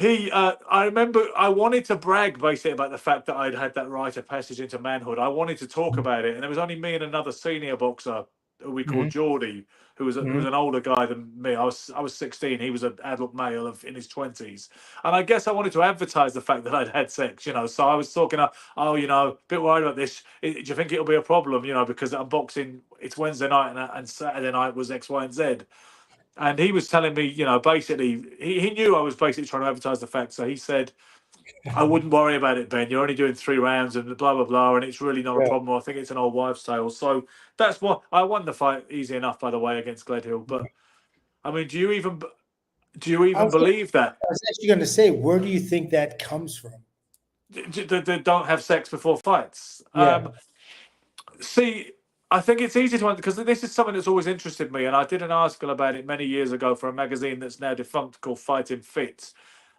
I remember I wanted to brag basically about the fact that I'd had that rite of passage into manhood. I wanted to talk about it, and it was only me and another senior boxer who we called Geordie, who was an older guy than me. I was 16. He was an adult male in his 20s, and I guess I wanted to advertise the fact that I'd had sex. So I was talking, a bit worried about this. Do you think it'll be a problem? Because I'm boxing. It's Wednesday night and Saturday night was X, Y, and Z. And he was telling me, basically, he knew I was basically trying to advertise the fact. So he said, I wouldn't worry about it, Ben. You're only doing 3 rounds and blah, blah, blah. And it's really not a Yeah. problem. I think it's an old wives' tale. So that's what I won the fight easy enough, by the way, against Gledhill. But I mean, do you even believe that? I was actually going to say, where do you think that comes from? They don't have sex before fights. Yeah. See, I think it's easy to because this is something that's always interested me, and I did an article about it many years ago for a magazine that's now defunct called Fighting Fit.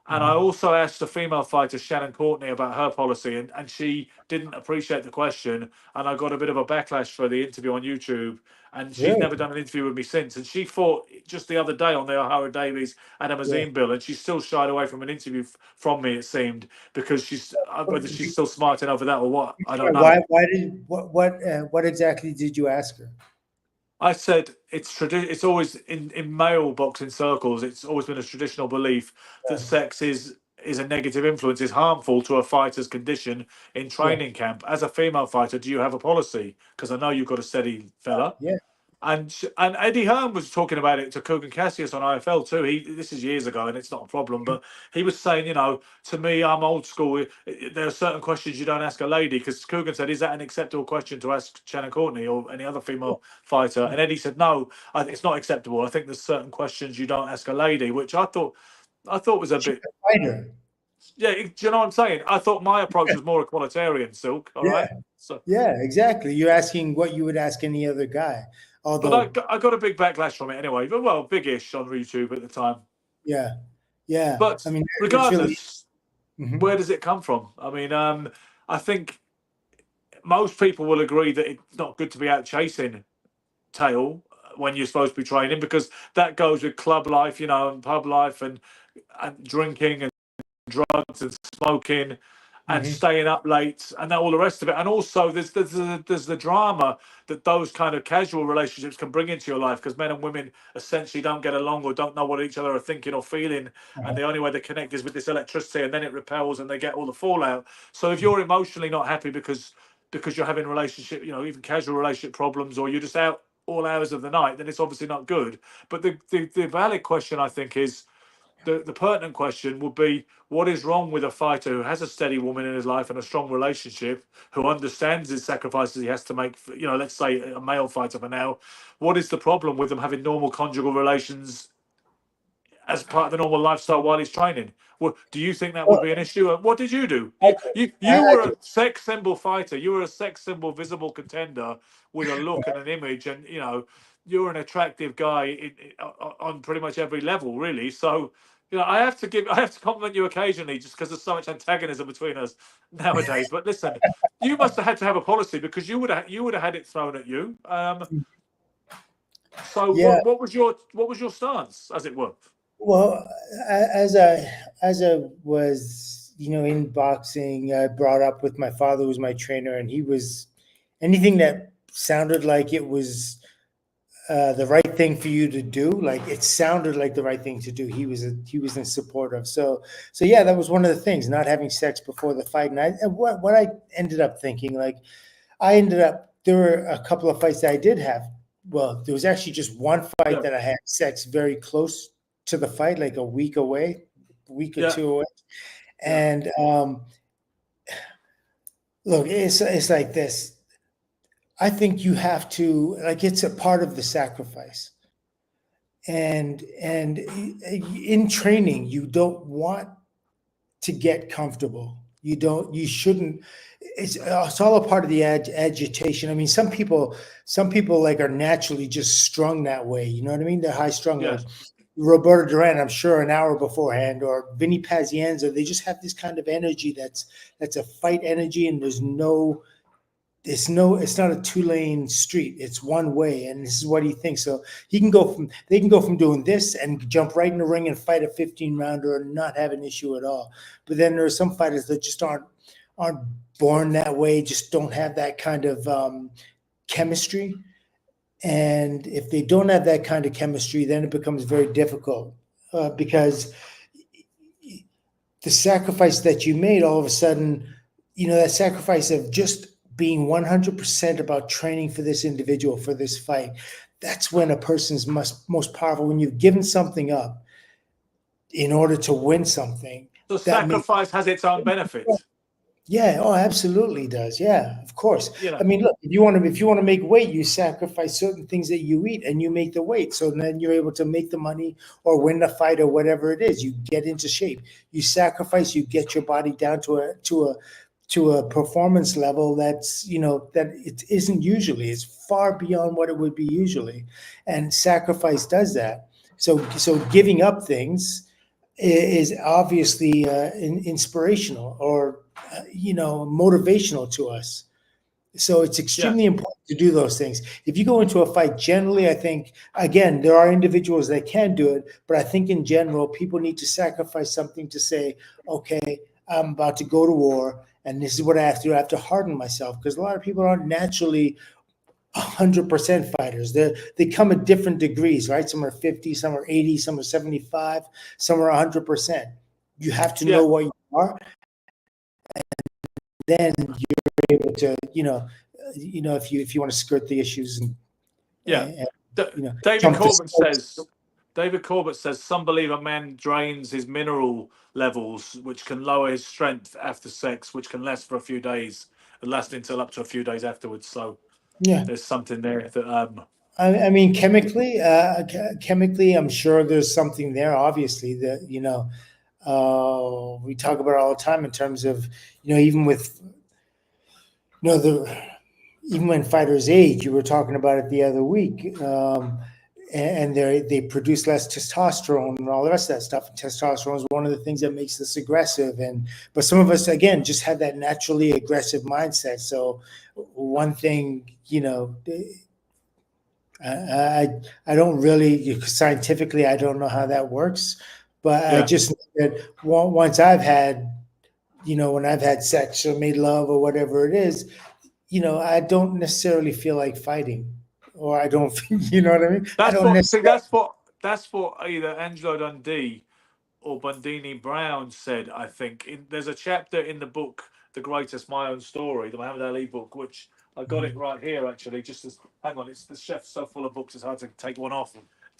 And I also asked a female fighter, Shannon Courtney, about her policy, and she didn't appreciate the question. And I got a bit of a backlash for the interview on YouTube. And she's Really? never done an interview with me since. And she fought just the other day on the O'Hara Davies Adam Azim bill, and she's still shied away from an interview from me, it seemed, because whether she's still smarting over that or what, I don't know. What exactly did you ask her? I said it's always in male boxing circles. It's always been a traditional belief that sex is a negative influence, is harmful to a fighter's condition in training camp. As a female fighter, do you have a policy? Because I know you've got a steady fella. Yeah. And Eddie Hearn was talking about it to Kugan Cassius on IFL too. This is years ago, and it's not a problem. But he was saying, to me, I'm old school. There are certain questions you don't ask a lady, because Kugan said, "Is that an acceptable question to ask Shannon Courtney or any other female fighter?" And Eddie said, "No, it's not acceptable. I think there's certain questions you don't ask a lady," which I thought was a bit. Fighter. Yeah, do you know what I'm saying? I thought my approach was more equalitarian, Silk. All right. So. Yeah, exactly. You're asking what you would ask any other guy. Although, but I got a big backlash from it anyway. But well, big-ish on YouTube at the time. Yeah. But I mean, regardless, really... where does it come from? I mean, I think most people will agree that it's not good to be out chasing tail when you're supposed to be training, because that goes with club life, and pub life, and drinking and drugs and smoking and staying up late and all the rest of it. And also there's the drama that those kind of casual relationships can bring into your life, because men and women essentially don't get along or don't know what each other are thinking or feeling, and the only way they connect is with this electricity, and then it repels and they get all the fallout. So if you're emotionally not happy because you're having relationship, even casual relationship problems, or you're just out all hours of the night, then it's obviously not good. But the valid question, I think, is the pertinent question would be, what is wrong with a fighter who has a steady woman in his life and a strong relationship, who understands his sacrifices he has to make, let's say a male fighter for now. What is the problem with them having normal conjugal relations as part of the normal lifestyle while he's training? Well, do you think that would be an issue? What did you do? You were a sex symbol fighter. You were a sex symbol visible contender with a look and an image, and you're an attractive guy on pretty much every level, really. So, I have to compliment you occasionally, just because there's so much antagonism between us nowadays. But listen, you must have had to have a policy, because you would have had it thrown at you. So what was your stance, as it were? Well, as I was, in boxing, I brought up with my father, who was my trainer, and he was anything that sounded like it was the right thing for you to do. Like it sounded like the right thing to do. He was in support of. So yeah, that was one of the things. Not having sex before the fight. And what I ended up thinking, like I ended up there were a couple of fights that I did have. Well, there was actually just one fight Yeah. that I had sex very close to the fight, like a week away, a week or Yeah. two away. Yeah. And look, it's like this. I think you have to like it's a part of the sacrifice. And in training, you don't want to get comfortable. You shouldn't. It's all a part of the agitation. I mean, some people like are naturally just strung that way. You know what I mean? They're high strung. Like Yes. Roberto Duran, I'm sure an hour beforehand, or Vinny Pazienza, they just have this kind of energy that's a fight energy, and it's not a two-lane street. It's one way, and this is what he thinks. So they can go from doing this and jump right in the ring and fight a 15-rounder and not have an issue at all. But then there are some fighters that just aren't born that way, just don't have that kind of chemistry. And if they don't have that kind of chemistry, then it becomes very difficult because the sacrifice that you made all of a sudden, that sacrifice of just being 100% about training for this individual, for this fight, that's when a person's most powerful. When you've given something up in order to win something. The sacrifice has its own benefits. Yeah, oh, absolutely does. Yeah, of course. You know. I mean, look, if you want to make weight, you sacrifice certain things that you eat and you make the weight. So then you're able to make the money or win the fight or whatever it is. You get into shape. You sacrifice, you get your body down to a performance level that's, that it isn't usually. It's far beyond what it would be usually. And sacrifice does that. So giving up things is obviously inspirational or motivational to us. So it's extremely important to do those things. If you go into a fight, generally, I think, again, there are individuals that can do it, but I think in general, people need to sacrifice something to say, okay, I'm about to go to war, and this is what I have to do. I have to harden myself, because a lot of people aren't naturally 100% fighters. They come at different degrees, right? Some are 50, some are 80, some are 75, some are 100%. You have to know what you are, and then you're able to, if you want to skirt the issues. And, David Corbett says some believe a man drains his mineral levels, which can lower his strength after sex, which can last for a few days and last until up to a few days afterwards. So there's something there that I mean, chemically, I'm sure there's something there. Obviously, that we talk about it all the time in terms of even with even when fighters age. You were talking about it the other week. And they produce less testosterone and all the rest of that stuff. And testosterone is one of the things that makes us aggressive. But some of us, again, just have that naturally aggressive mindset. So one thing, I don't really, scientifically, I don't know how that works. But I just know that once I've had, when I've had sex or made love or whatever it is, I don't necessarily feel like fighting. Or I don't, you know what I mean? That's what either Angelo Dundee or Bundini Brown said. I think there's a chapter in the book, The Greatest My Own Story, the Muhammad Ali book, which I got it right here actually. Hang on, it's the chef's so full of books, it's hard to take one off.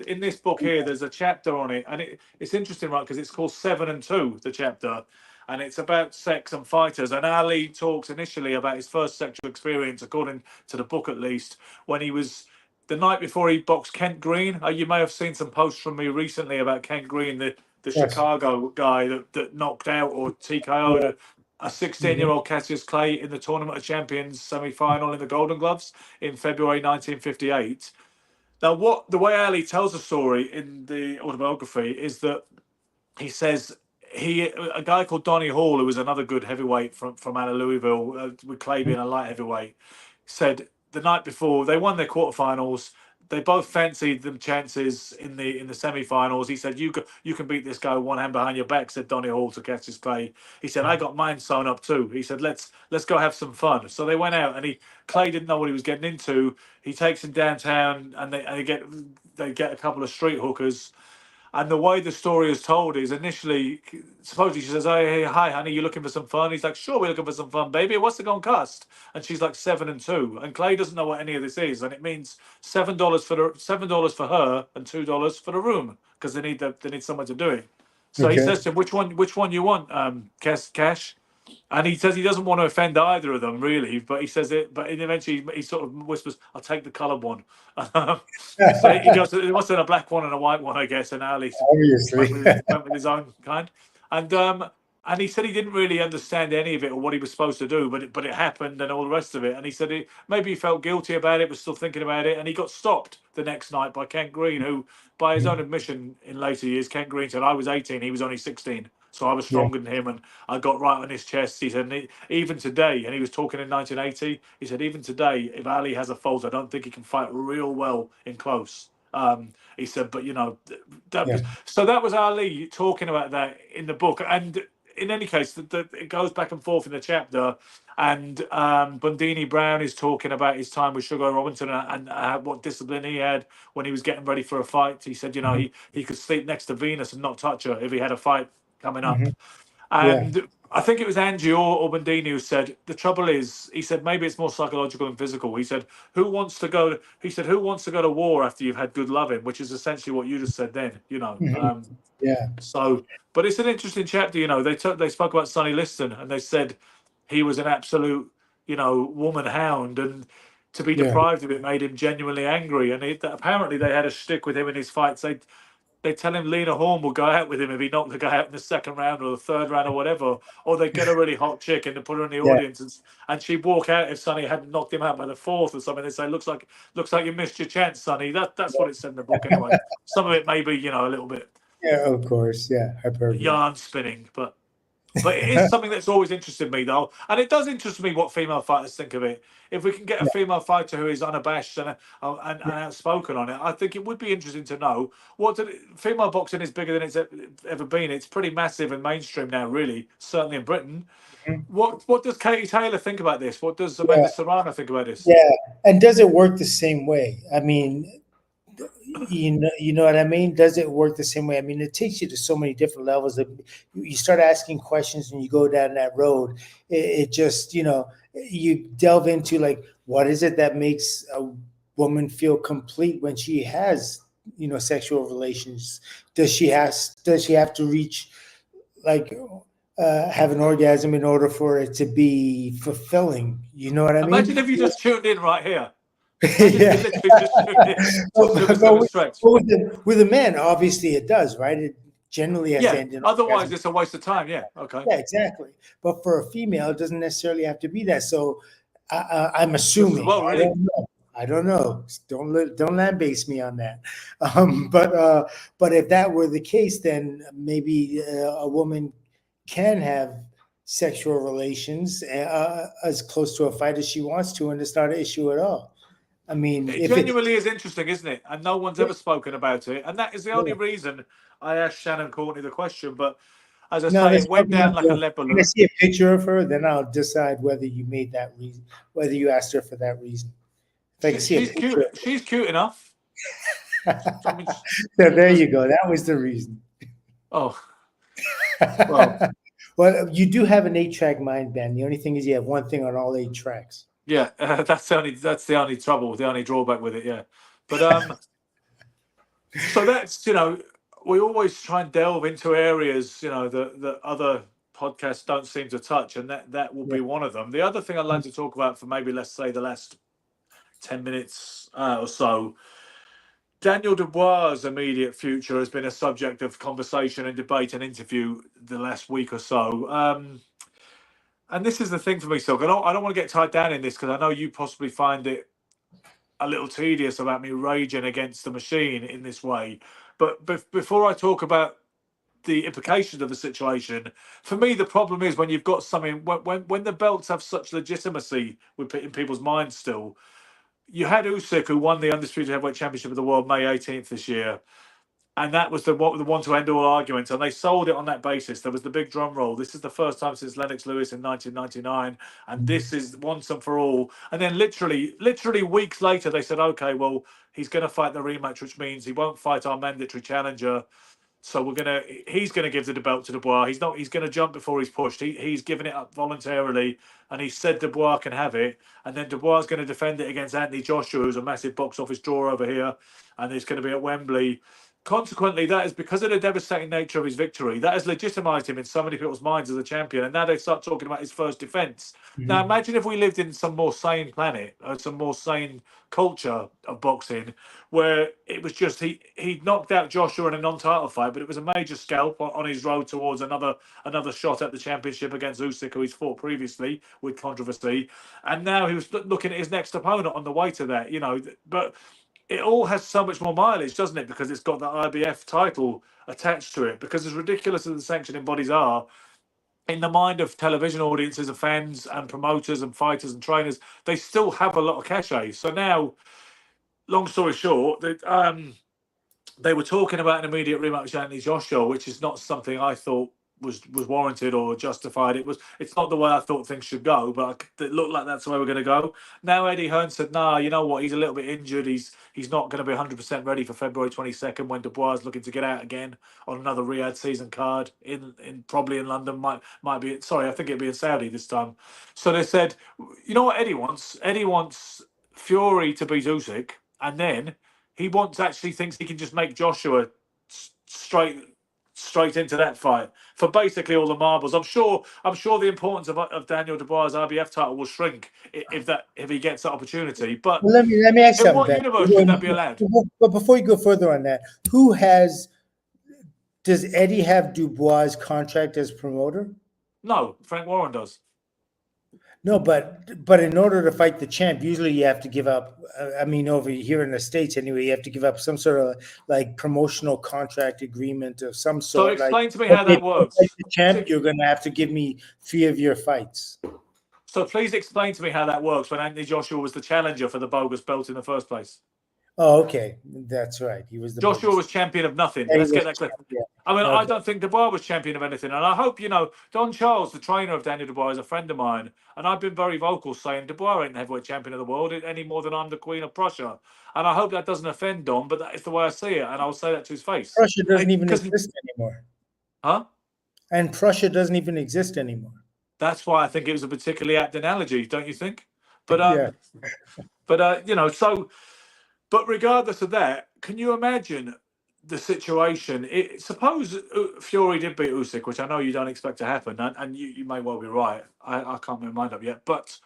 In this book here, there's a chapter on it, and it's interesting, right? Because it's called 7 and 2, the chapter. And it's about sex and fighters. And Ali talks initially about his first sexual experience, according to the book at least, when he was the night before he boxed Kent Green. You may have seen some posts from me recently about Kent Green, the Chicago guy that knocked out or TKO'd a 16-year-old Cassius Clay in the Tournament of Champions semi-final in the Golden Gloves in February 1958. Now, the way Ali tells the story in the autobiography is that he says a guy called Donnie Hall, who was another good heavyweight from out of Louisville, with Clay being a light heavyweight, said the night before they won their quarterfinals, they both fancied them chances in the semi-finals. He said, you can beat this guy with one hand behind your back," said Donny Hall to Cassius Clay. He said, "I got mine sewn up too." He said, let's go have some fun. So they went out, and Clay didn't know what he was getting into. He takes him downtown, and they get a couple of street hookers. And the way the story is told is initially, supposedly she says, "Oh, hey, hi, honey, you looking for some fun?" He's like, "Sure, we're looking for some fun, baby. What's it going to cost?" And she's like, 7 and 2. And Clay doesn't know what any of this is. And it means $7 for her and $2 for the room, because they need someone to do it. So he Okay. says to him, which one you want, Cash? And he says he doesn't want to offend either of them, really, but he says it. But eventually, he sort of whispers, "I'll take the coloured one." So he goes, "It must have been a black one and a white one, I guess." And Ali Obviously. went with his own kind, and and he said he didn't really understand any of it or what he was supposed to do, but it happened and all the rest of it. And he said maybe he felt guilty about it, was still thinking about it, and he got stopped the next night by Kent Green, who, by his own admission in later years, Kent Green said, "I was 18, he was only 16. So I was Yeah. stronger than him, and I got right on his chest." He said, even today, and he was talking in 1980, he said, "Even today, if Ali has a fault, I don't think he can fight real well in close." He said, "But Yeah. so that was Ali talking about that in the book." And in any case, it goes back and forth in the chapter, and Bundini Brown is talking about his time with Sugar Robinson and what discipline he had when he was getting ready for a fight. He said, Mhm. he could sleep next to Venus and not touch her if he had a fight coming up. Mhm. Yeah. And I think it was Angie or Bundini who said, the trouble is, he said, maybe it's more psychological than physical. He said, who wants to go to war after you've had good loving, which is essentially what you just said then. Mhm. Yeah. So, but it's an interesting chapter. They spoke about Sonny Liston, and they said he was an absolute, woman hound, and to be Yeah. deprived of it made him genuinely angry. And apparently they had a shtick with him in his fights. They tell him Lena Horne will go out with him if he knocked the guy out in the second round or the third round or whatever. Or they get a really hot chick and they put her in the Yeah. audience, and she'd walk out if Sonny hadn't knocked him out by the fourth or something. They say, looks like you missed your chance, Sonny. That's what it said in the book anyway. Some of it may be, a little bit Yeah. Of course. Yeah. Hyperbole. yarn spinning, but it is something that's always interested me, though, and it does interest me what female fighters think of it. If we can get a Yeah. female fighter who is unabashed and outspoken on it, I think it would be interesting to know female boxing is bigger than it's ever been. It's pretty massive and mainstream now, really, certainly in Britain. Mhm. What does Katie Taylor think about this? What does Yeah. Amanda Serrano think about this? Yeah. And does it work the same way? I mean, you know what I mean? Does it work the same way? I mean, it takes you to so many different levels that you start asking questions and you go down that road. It just, you delve into like, what is it that makes a woman feel complete when she has, sexual relations? Does she have to reach like have an orgasm in order for it to be fulfilling? You know what I mean? Imagine if you just tuned in right here. Imagine if Yeah. you literally just tuned in to a Super But Seven stretch. with a man, obviously it does, right? It generally has to Yeah. end in Otherwise, orgasm. it's a waste of time. Yeah. Okay. Yeah, exactly. But for a female, it doesn't necessarily have to be that. So I'm Just as assuming. well, I really. don't know. I don't know. Don't land base me on that. But if that were the case, then maybe a woman can have sexual relations as close to a fight as she wants to, and it's not an issue at all. I mean, It if it, genuinely is interesting, isn't it? And no one's ever spoken about it. And that is the only yeah. reason I asked Shannon Courtney the question. But as I No, say, that's it went probably not down like a the. lead When I balloon. see a picture of her, then I'll decide whether you made that reason, whether you asked her for that reason. If I can see a She's picture cute. She's cute enough. I mean, so there there's, you go. That was the reason. oh, well, Well, you do have an 8-track mind band. The only thing is you have one thing on all 8 tracks. yeah, that's the only trouble, the only drawback with it. Yeah. But so that's, we always try and delve into areas, that other podcasts don't seem to touch, and that will Yeah. be one of them. The other thing I'd like to talk about for maybe, let's say, the last 10 minutes or so, Daniel Dubois' immediate future has been a subject of conversation and debate and interview the last week or so. And this is the thing for me, Silk. I don't want to get tied down in this because I know you possibly find it a little tedious about me raging against the machine in this way. But before I talk about the implications of the situation, for me, the problem is when you've got something, when the belts have such legitimacy in people's minds still, you had Usyk, who won the undisputed heavyweight championship of the world May 18th this year, and that was the one to end all arguments, and they sold it on that basis. There was the big drum roll. This is the first time since Lennox Lewis in 1999, and this is once and for all. And then literally weeks later, they said, okay, well, he's going to fight the rematch, which means he won't fight our mandatory challenger. So he's gonna give the belt to Dubois. He's gonna jump before he's pushed. He's given it up voluntarily, and he said Dubois can have it. And then Dubois is going to defend it against Anthony Joshua, who's a massive box office draw over here, and it's going to be at Wembley. Consequently, that is because of the devastating nature of his victory. That has legitimised him in so many people's minds as a champion, and now they start talking about his first defence. Now, imagine if we lived in some more sane planet, or some more sane culture of boxing, where it was just he knocked out Joshua in a non-title fight, but it was a major scalp on his road towards another shot at the championship against Usyk, who he's fought previously with controversy, and now he was looking at his next opponent on the way to that. But it all has so much more mileage, doesn't it? Because it's got the IBF title attached to it. Because as ridiculous as the sanctioning bodies are, in the mind of television audiences and fans and promoters and fighters and trainers, they still have a lot of cachet. So now, long story short, they were talking about an immediate rematch with Anthony Joshua, which is not something I thought was warranted or justified. It's not the way I thought things should go, but it looked like that's the way we're going to go. Now Eddie Hearn said, "Nah, you know what? He's a little bit injured. He's not going to be 100% ready for February 22nd when Dubois is looking to get out again on another Riyadh season card in probably in London. Might be. Sorry, I think it'd be in Saudi this time." So they said, "You know what Eddie wants? Eddie wants Fury to beat Usyk, and then he thinks he can just make Joshua straight into that fight for basically all the marbles. I'm sure the importance of Daniel Dubois' IBF title will shrink if he gets that opportunity. But Well, let me ask in something. what universe should that be allowed? But before you go further on that, does Eddie have Dubois' contract as promoter? No, Frank Warren does. No, but in order to fight the champ, usually you have to give up. I mean, over here in the States, anyway, you have to give up some sort of like promotional contract agreement of some So sort. explain like, to me how that works. Fight the champ, you're going to have to give me 3 of your fights. So please explain to me how that works when Anthony Joshua was the challenger for the bogus belt in the first place. Oh, okay, that's right. He was the Joshua was champion of nothing. Yeah, Let's get that clear. Yeah. I mean, Okay. I don't think Dubois was champion of anything. And I hope, Don Charles, the trainer of Daniel Dubois, is a friend of mine. And I've been very vocal saying Dubois ain't the heavyweight champion of the world any more than I'm the Queen of Prussia. And I hope that doesn't offend Don, but that is the way I see it. And I'll say that to his face. Prussia doesn't even exist anymore. Huh? And Prussia doesn't even exist anymore. That's why I think it was a particularly apt analogy, don't you think? But yeah. But regardless of that, can you imagine the situation? Suppose Fury did beat Usyk, which I know you don't expect to happen, and you may well be right. I can't make my mind up yet. But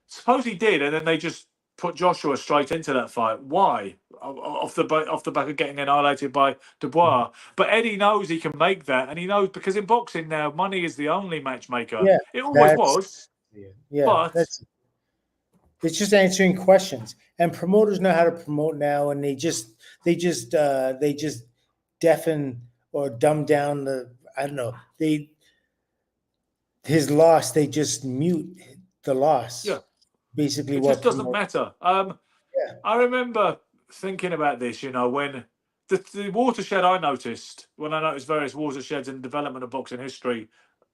suppose he did, and then they just put Joshua straight into that fight. Why? Off the back of getting annihilated by Dubois. But Eddie knows he can make that, and he knows because in boxing now, money is the only matchmaker. Yeah, it always was. Yeah, but it's just answering questions, and promoters know how to promote now, and they just deafen or dumb down his loss. They just mute the loss. Yeah, basically, it just doesn't matter. I remember thinking about this, when the watershed I noticed when I noticed various watersheds in the development of boxing history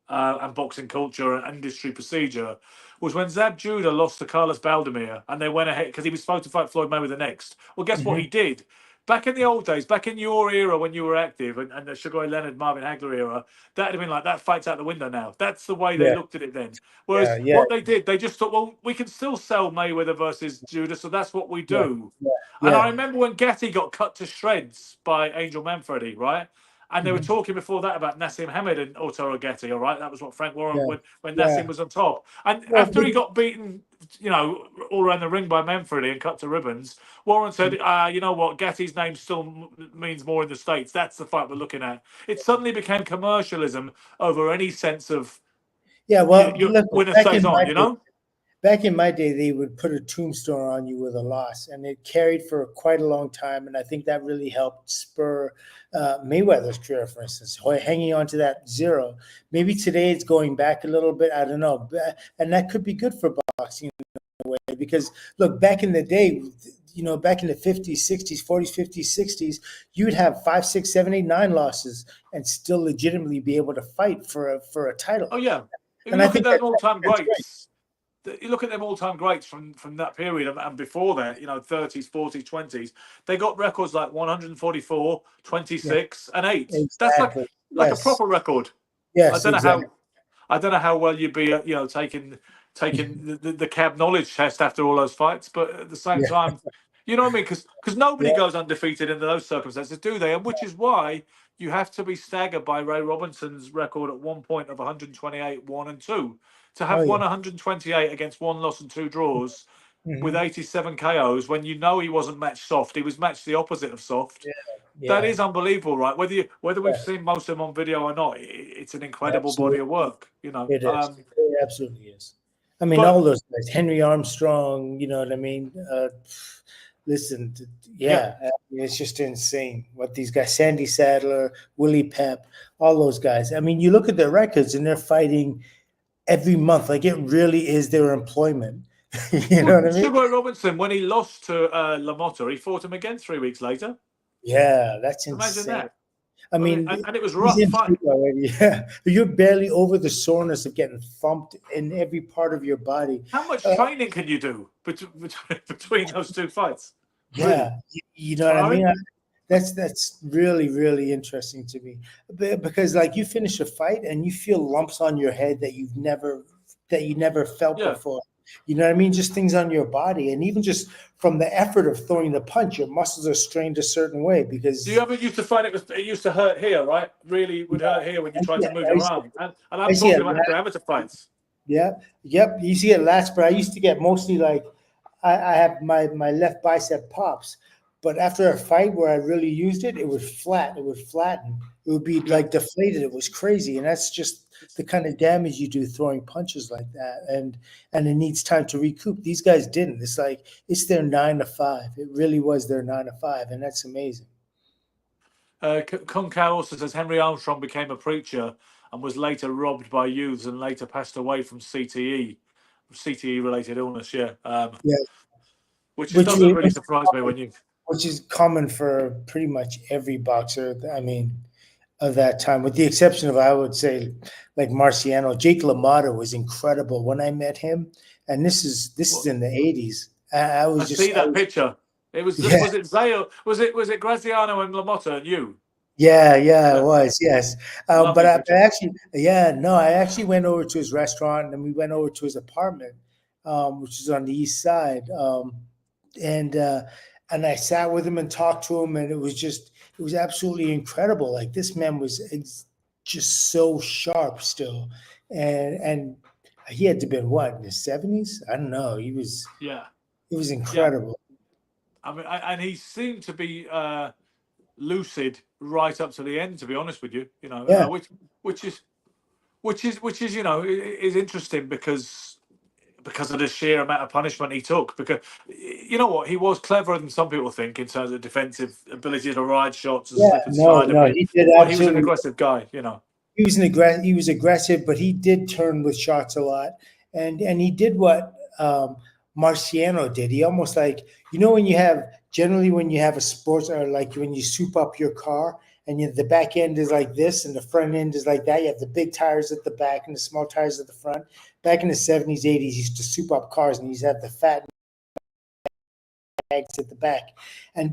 and boxing culture and industry procedure was when Zab Judah lost to Carlos Baldemir and they went ahead because he was supposed to fight Floyd Mayweather next. Well, guess what he did? Back in the old days, back in your era when you were active and the Sugar Ray Leonard, Marvin Hagler era, that'd have been like, that fight's out the window now. That's the way they looked at it then. Whereas what they did, they just thought, well, we can still sell Mayweather versus Judah, so that's what we do. And I remember when Gatti got cut to shreds by Angel Manfredi, right? And they were talking before that about Nassim Hamed and Arturo Gatti, all right? That was what Frank Warren, when Nassim was on top. And after he got beaten, all around the ring by Manfredi and cut to ribbons, Warren said, you know what, Gatti's name still means more in the States. That's the fight we're looking at. It suddenly became commercialism over any sense of winner stays on, Back in my day, they would put a tombstone on you with a loss, and it carried for quite a long time. And I think that really helped spur Mayweather's career, for instance, hanging on to that 0. Maybe today it's going back a little bit. I don't know. And that could be good for boxing in a way because look, back in the day, back in the 50s, 60s, 40s, 50s, 60s, you would have 5, 6, 7, 8, 9 losses and still legitimately be able to fight for a title. Oh yeah. If you And I look at think those all-time that's great. greats, you look at them all-time greats from that period and before that, 30s, 40s, 20s, they got records like 144, Yeah, 26, and 8. That's exactly. like a Yes. proper record. I Yes, don't know exactly. how I don't know how well you'd be, taking the cab knowledge test after all those fights, but at the same Yeah. time, you know what I mean? Because nobody Yeah. goes undefeated in those circumstances, do they? And which is why you have to be staggered by Ray Robinson's record at one point of 128, 1 and 2. To Oh have won yeah. 128 against 1 loss and 2 draws with Hmm. 87 KOs when you know he wasn't matched soft, he was matched the opposite of soft. Yeah. That Yeah. is unbelievable, right? Whether we've Yeah. seen most of them on video or not, it's an incredible body Absolutely. of work. It is. It absolutely is. I mean, But all those guys, Henry Armstrong, you know what I mean? Listen, yeah, yeah, I mean, it's just insane what these guys, Sandy Sadler, Willie Pep, all those guys. I mean, you look at their records and they're fighting every month. Like it really is their employment. You know well, what I mean? Sugar Ray Robinson, when he lost to LaMotta, he fought him again 3 weeks later. Yeah, that's Imagine insane. that. I I mean, mean, and it was a he's rough in fight. shape already. Yeah, you're barely over the soreness of getting thumped in every part of your body. How much Uh, training can you do between those two fights? Really? yeah, you know what I mean. Tiring? That's really really interesting to me because like you finish a fight and you feel lumps on your head that you never felt Yeah. before. You know what I mean? Just things on your body, and even just from the effort of throwing the punch, your muscles are strained a certain way Do you because ever used to find it used to hurt here, right? Really it would hurt here when you tried yeah, to move your arm. And I I'm see talking it. about after amateur fights. Yeah, yep. You see it last, but I used to get mostly like I have my left bicep pops, but after a fight where I really used it, it would flat. It would flatten. It would be Yeah. like deflated. It was crazy, and that's just the kind of damage you do throwing punches like that, and it needs time to recoup. These guys didn't. It's like it's their 9 to 5. It really was their 9 to 5, and that's amazing. Concal also says Henry Armstrong became a preacher and was later robbed by youths and later passed away from CTE related illness. Yeah, Yeah, which which doesn't really surprise me when you. which is common for pretty much every boxer. I mean, of that time, with the exception of, I would say, like Marciano. Jake LaMotta was incredible when I met him, and this is Well, in the '80s. I I was just, see that picture. It was yeah, was it Zayo? Was it Graziano and Lamotta and you? yeah, yeah, it Yeah, was, yes. But lovely I picture. actually, yeah, no, I actually went over to his restaurant and we went over to his apartment, which is on the east side, and uh, and I sat with him and talked to him, and it was absolutely incredible. Like this man was just so sharp still, and he had to been what in his 70s? I don't know. Yeah, He was yeah. incredible. I mean, and he seemed to be lucid right up to the end. To be honest with you, Yeah, which is which is is interesting because of the sheer amount of punishment he took. Because you know what, he was cleverer than some people think in terms of defensive ability to ride shots and yeah. slip and No, slide a no, bit. he did But he was an absolutely. aggressive guy. He was aggressive, but he did turn with shots a lot, and he did what Marciano did. He almost like when you have generally when you have a sports or like when you soup up your car and the back end is like this and the front end is like that. You have the big tires at the back and the small tires at the front. Back in the '70s, '80s, used to soup up cars and he used to have the fat mags at the back.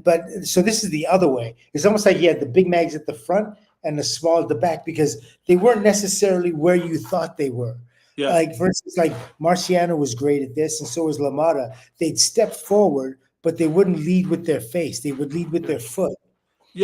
But so this is the other way. It's almost like you had the big mags at the front and the small at the back because they weren't necessarily where you thought they were. Yeah. Like for instance, like Marciano was great at this, and so was Lamada. They'd step forward, but they wouldn't lead with their face. They would lead with Yeah. their foot.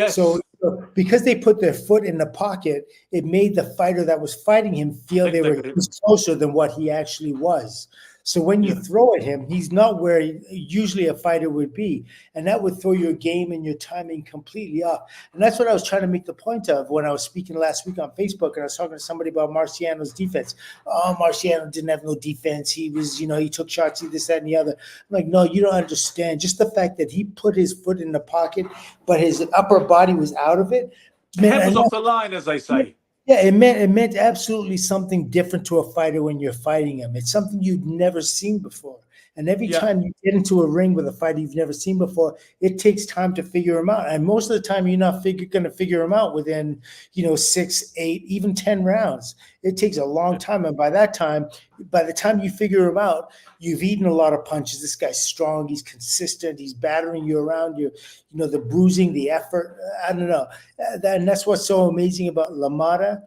So Yes. because they put their foot in the pocket, it made the fighter that was fighting him feel Think they they were could hit him. closer than what he actually was. So when you Yeah. throw at him, he's not where usually a fighter would be, and that would throw your game and your timing completely off. And that's what I was trying to make the point of when I was speaking last week on Facebook, and I was talking to somebody about Marciano's defense. Oh, Marciano didn't have no defense. He was, he took shots, he this, that, and the other. I'm like, no, you don't understand. Just the fact that he put his foot in the pocket, but his upper body was out of it. Man, Head was and off the line, as they say. yeah, it meant absolutely something different to a fighter when you're fighting him. It's something you'd never seen before. And every Yeah, time you get into a ring with a fighter you've never seen before, it takes time to figure him out. And most of the time, you're not going to figure him out within, 6, 8, even 10 rounds. It takes a long yeah, time. And by the time you figure him out, you've eaten a lot of punches. This guy's strong. He's consistent. He's battering you around. The bruising, the effort. I don't know. And that's what's so amazing about LaMotta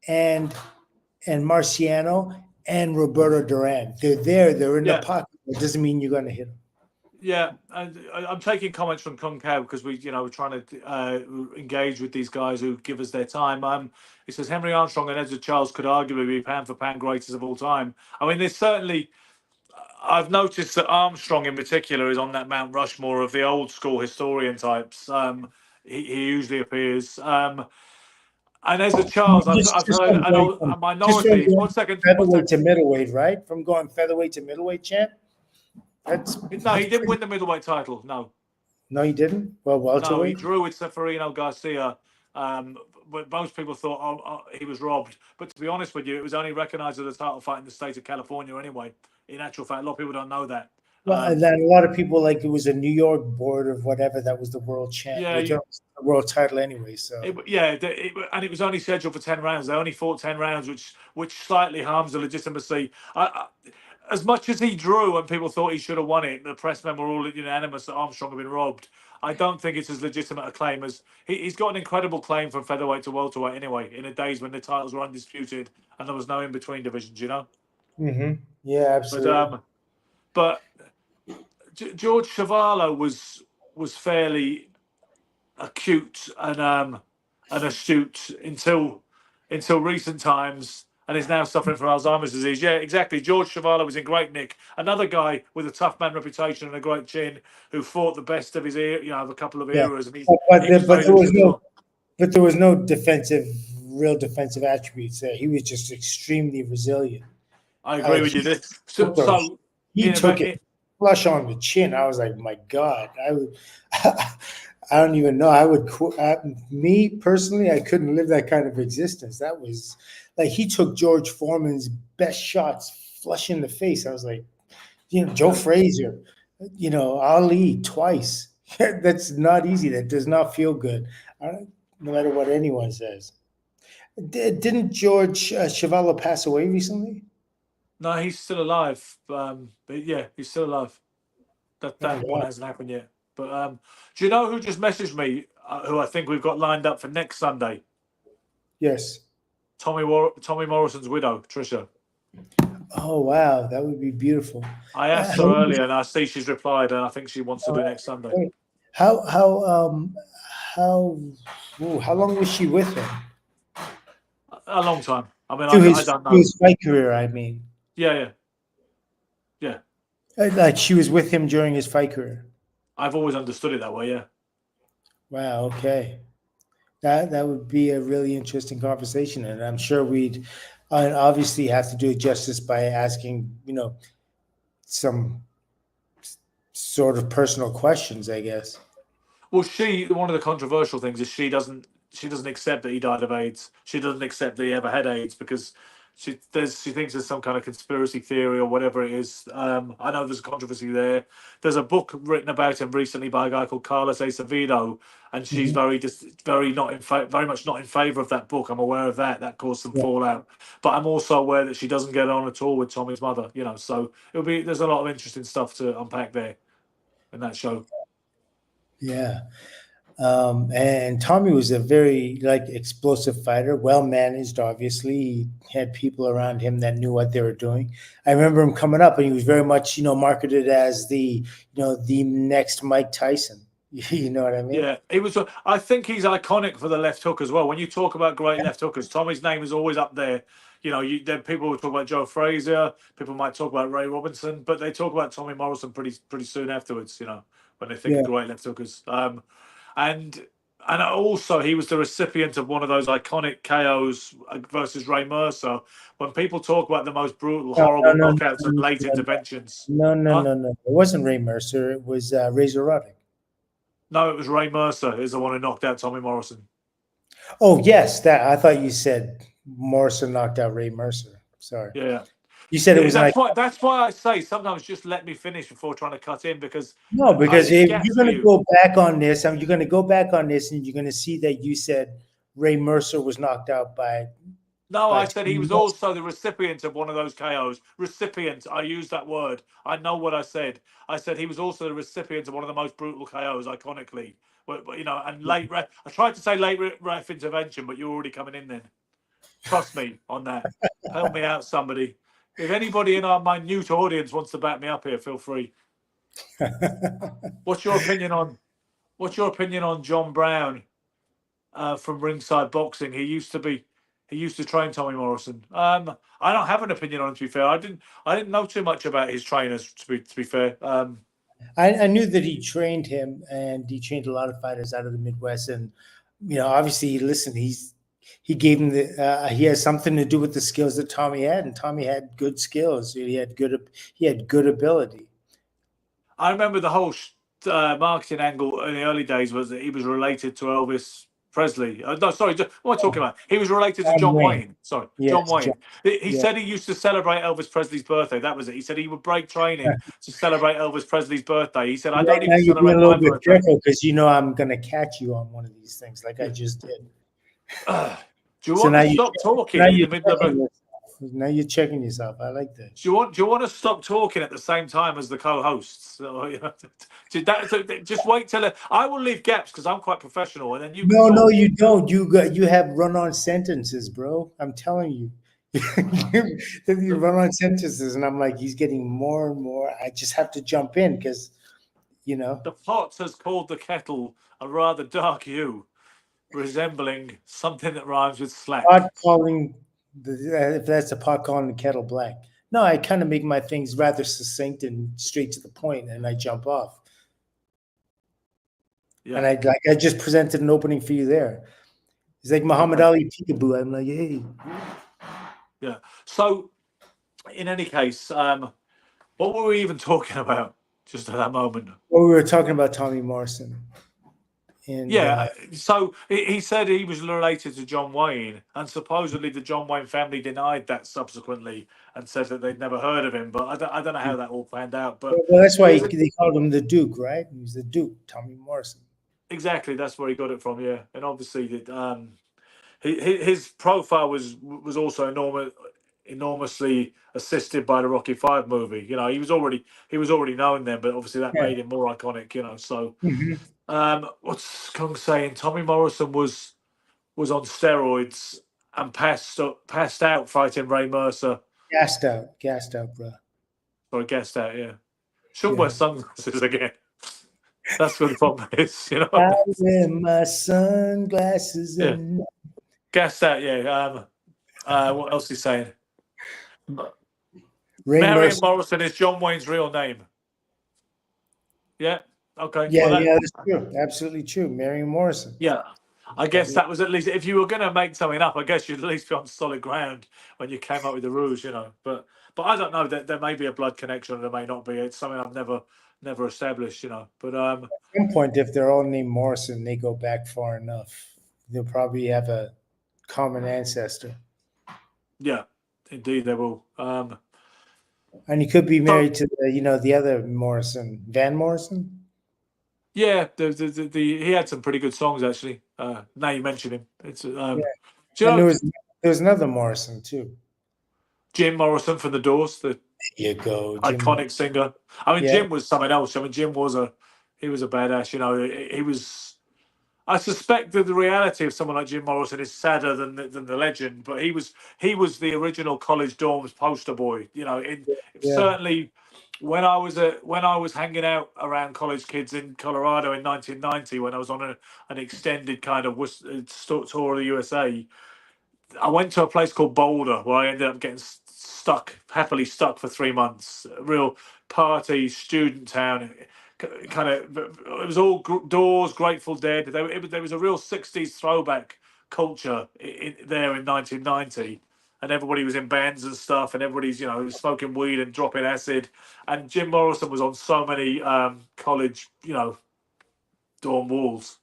and Marciano and Roberto Duran. They're there. They're in the yeah. pocket. It doesn't mean you're going to hit them. Yeah, and I'm taking comments from Concab because we're trying to engage with these guys who give us their time. He says Henry Armstrong and Edward Charles could arguably be pound for pound greatest of all time. I mean, there's certainly. I've noticed that Armstrong in particular is on that Mount Rushmore of the old school historian types. He usually appears. And Ezra Charles, I've Just heard from going a from minority. One second, one featherweight to second. middleweight, right? From going featherweight to middleweight, champ. No, he didn't Pretty, win the middleweight title. No. no, he didn't. Well, No, he welterweight. drew with Seferino Garcia. But most people thought he was robbed. But to be honest with you, it was only recognised as a title fight in the state of California anyway. In actual fact, a lot of people don't know that. Well, and then a lot of people like it was a New York board or whatever that was the world champ, Yeah, the world title anyway. So and it was only scheduled for 10 rounds. They only fought 10 rounds, which slightly harms the legitimacy. As much as he drew and people thought he should have won it, the press men were all unanimous that Armstrong had been robbed. I don't think it's as legitimate a claim as he's got an incredible claim from featherweight to welterweight anyway, in the days when the titles were undisputed and there was no in between divisions, yeah, absolutely. But George Chuvalo was fairly acute and astute until recent times, and is now suffering from Alzheimer's disease. Yeah, exactly. George Chuvalo was in great nick. Another guy with a tough man reputation and a great chin, who fought the best of his a couple of Yeah, eras, and he but was very legit as well. there was no real defensive attributes there. He was just extremely resilient. I agree with you. He took it flush on the chin. I was like, my God, I don't even know. I would me personally, I couldn't live that kind of existence. That was like he took George Foreman's best shots flush in the face. I was like, Joe Frazier, Ali twice. That's not easy. That does not feel good, no matter what anyone says. Didn't George Chuvalo pass away recently? No, he's still alive. But yeah, he's still alive. That one God. hasn't happened yet. But do you know who just messaged me? Who I think we've got lined up for next Sunday? Yes. Tommy Morrison's widow, Trisha. Oh wow, that would be beautiful. I asked her earlier, and I see she's replied, and I think she wants to do next Sunday. How long was she with him? A long time. I mean, I don't know. His fight career, I mean. Yeah. Like she was with him during his fight career. I've always understood it that way. Yeah. Wow. Okay. That would be a really interesting conversation, and I'm sure we'd obviously have to do it justice by asking, some sort of personal questions, I guess. Well, one of the controversial things is she doesn't accept that he died of AIDS. She doesn't accept that he ever had AIDS because she thinks there's some kind of conspiracy theory or whatever it is. I know there's a controversy there. There's a book written about him recently by a guy called Carlos Acevedo, and she's very much not in favor of that book. I'm aware of that. That caused some fallout. But I'm also aware that she doesn't get on at all with Tommy's mother. So there's a lot of interesting stuff to unpack there in that show. Yeah. And Tommy was a very explosive fighter, well managed. Obviously, he had people around him that knew what they were doing. I remember him coming up, and he was very much, marketed as the next Mike Tyson. You know what I mean? Yeah, he was. I think he's iconic for the left hook as well. When you talk about great left hookers, Tommy's name is always up there. Then people will talk about Joe Frazier. People might talk about Ray Robinson, but they talk about Tommy Morrison pretty soon afterwards. When they think of great left hookers. And also he was the recipient of one of those iconic KOs versus Ray Mercer. When people talk about the most brutal, horrible knockouts and late interventions. No. It wasn't Ray Mercer. It was Razor Ruddock. No, it was Ray Mercer is the one who knocked out Tommy Morrison. Oh, yes. I thought you said Morrison knocked out Ray Mercer. Sorry. Yeah. You said it was like That's why I say sometimes just let me finish before trying to cut in, because no, I because leave if gaps you're for going to you. go back on this, you're going to go back on this, and you're going to see that you said Ray Mercer was knocked out by No, I said he Tommy was West. also the recipient of one of those KOs. Recipient, I used that word. I know what I said. I said he was also the recipient of one of the most brutal KOs, iconically. But you know, and late ref. I tried to say late ref intervention, but you're already coming in then. Trust me on that. Help me out, somebody. If anybody in our minute audience wants to back me up here, feel free. What's your opinion on? What's your opinion on John Brown from Ringside Boxing? He used to train Tommy Morrison. I don't have an opinion on him, to be fair. I didn't know too much about his trainers, to be fair. I knew that he trained him, and he trained a lot of fighters out of the Midwest. And obviously, listen, he gave him he has something to do with the skills that Tommy had, and Tommy had good skills. He had good ability. I remember the whole marketing angle in the early days was that he was related to Elvis Presley. No, sorry, what am I talking about? He was related to John John Wayne. Wayne. Sorry, Yes, John Wayne. John. He Yeah. said he used to celebrate Elvis Presley's birthday. That was it. He said he would break training to celebrate Elvis Presley's birthday. He said, I Right don't now, even you're being celebrate a my little bit birthday. careful because I'm going to catch you on one of these things, like I just did. Do you So want to stop talking now in you're the middle of checking a? yourself. Now you're checking yourself. I like that. Do you want to stop talking at the same time as the co-hosts? Just wait till I will leave gaps because I'm quite professional, and then you can No, talk. you don't. You have run-on sentences, bro. I'm telling you. You The, run on sentences, and I'm like, he's getting more and more. I just have to jump in because, the pot has called the kettle a rather dark hue, resembling something that rhymes with pot slack. calling if that's a pot calling the kettle black. No, I kind of make my things rather succinct and straight to the point, and I jump off. Yeah. And I just presented an opening for you there. It's like Muhammad Okay. Ali peekaboo. I'm like, hey. Yeah. So, in any case, what were we even talking about just at that moment? Well, we were talking about Tommy Morrison. And Yeah, so he said he was related to John Wayne, and supposedly the John Wayne family denied that subsequently and said that they'd never heard of him. But I don't know how that all panned out. But well, that's it why was they called him the Duke, right? He was the Duke, Tommy Morrison. exactly that's where he got it from. Yeah, and obviously that his profile was also enormously assisted by the Rocky Five movie. You know, he was already known then, but obviously that Yeah. made him more iconic. You know, so Mm-hmm. what's Kung saying? Tommy Morrison was on steroids and passed out fighting Ray Mercer. Gassed out, bro. Or guessed out, yeah. Shouldn't Yeah. wear sunglasses again. That's what the problem is, you I know. wear my sunglasses Yeah, and guessed out, yeah. What else is he saying? Ray Marion Mercer. Morrison is John Wayne's real name. Yeah. Okay. Yeah, Well, yeah, that's true. Absolutely true. Marion Morrison. yeah. I guess that was at least if you were going to make something up. I guess you'd at least be on solid ground when you came up with the rules, you know. But I don't know. There may be a blood connection, or there may not be. It's something I've never established, you know. But At some point, if they're all named Morrison, they go back far enough. They'll probably have a common ancestor. yeah, indeed they will. And he could be So married to the other Morrison, Van Morrison. yeah, he had some pretty good songs actually. Now you mention him, it's do Yeah. you And know there was another Morrison too. Jim Morrison from the Doors, the There you go, Jim iconic Morrison. singer? I mean, Yeah. Jim was something else. I mean, Jim was he was a badass. You know, he was. I suspect that the reality of someone like Jim Morrison is sadder than the legend, but he was the original college dorms poster boy. You know, Yeah. certainly when I was hanging out around college kids in Colorado in 1990 when I was on an extended kind of tour of the USA. I went to a place called Boulder where I ended up getting happily stuck for 3 months. A real party student town. Kind of, it was all Doors, Grateful Dead. There was a real '60s throwback culture there in 1990, and everybody was in bands and stuff, and everybody's smoking weed and dropping acid. And Jim Morrison was on so many college dorm walls.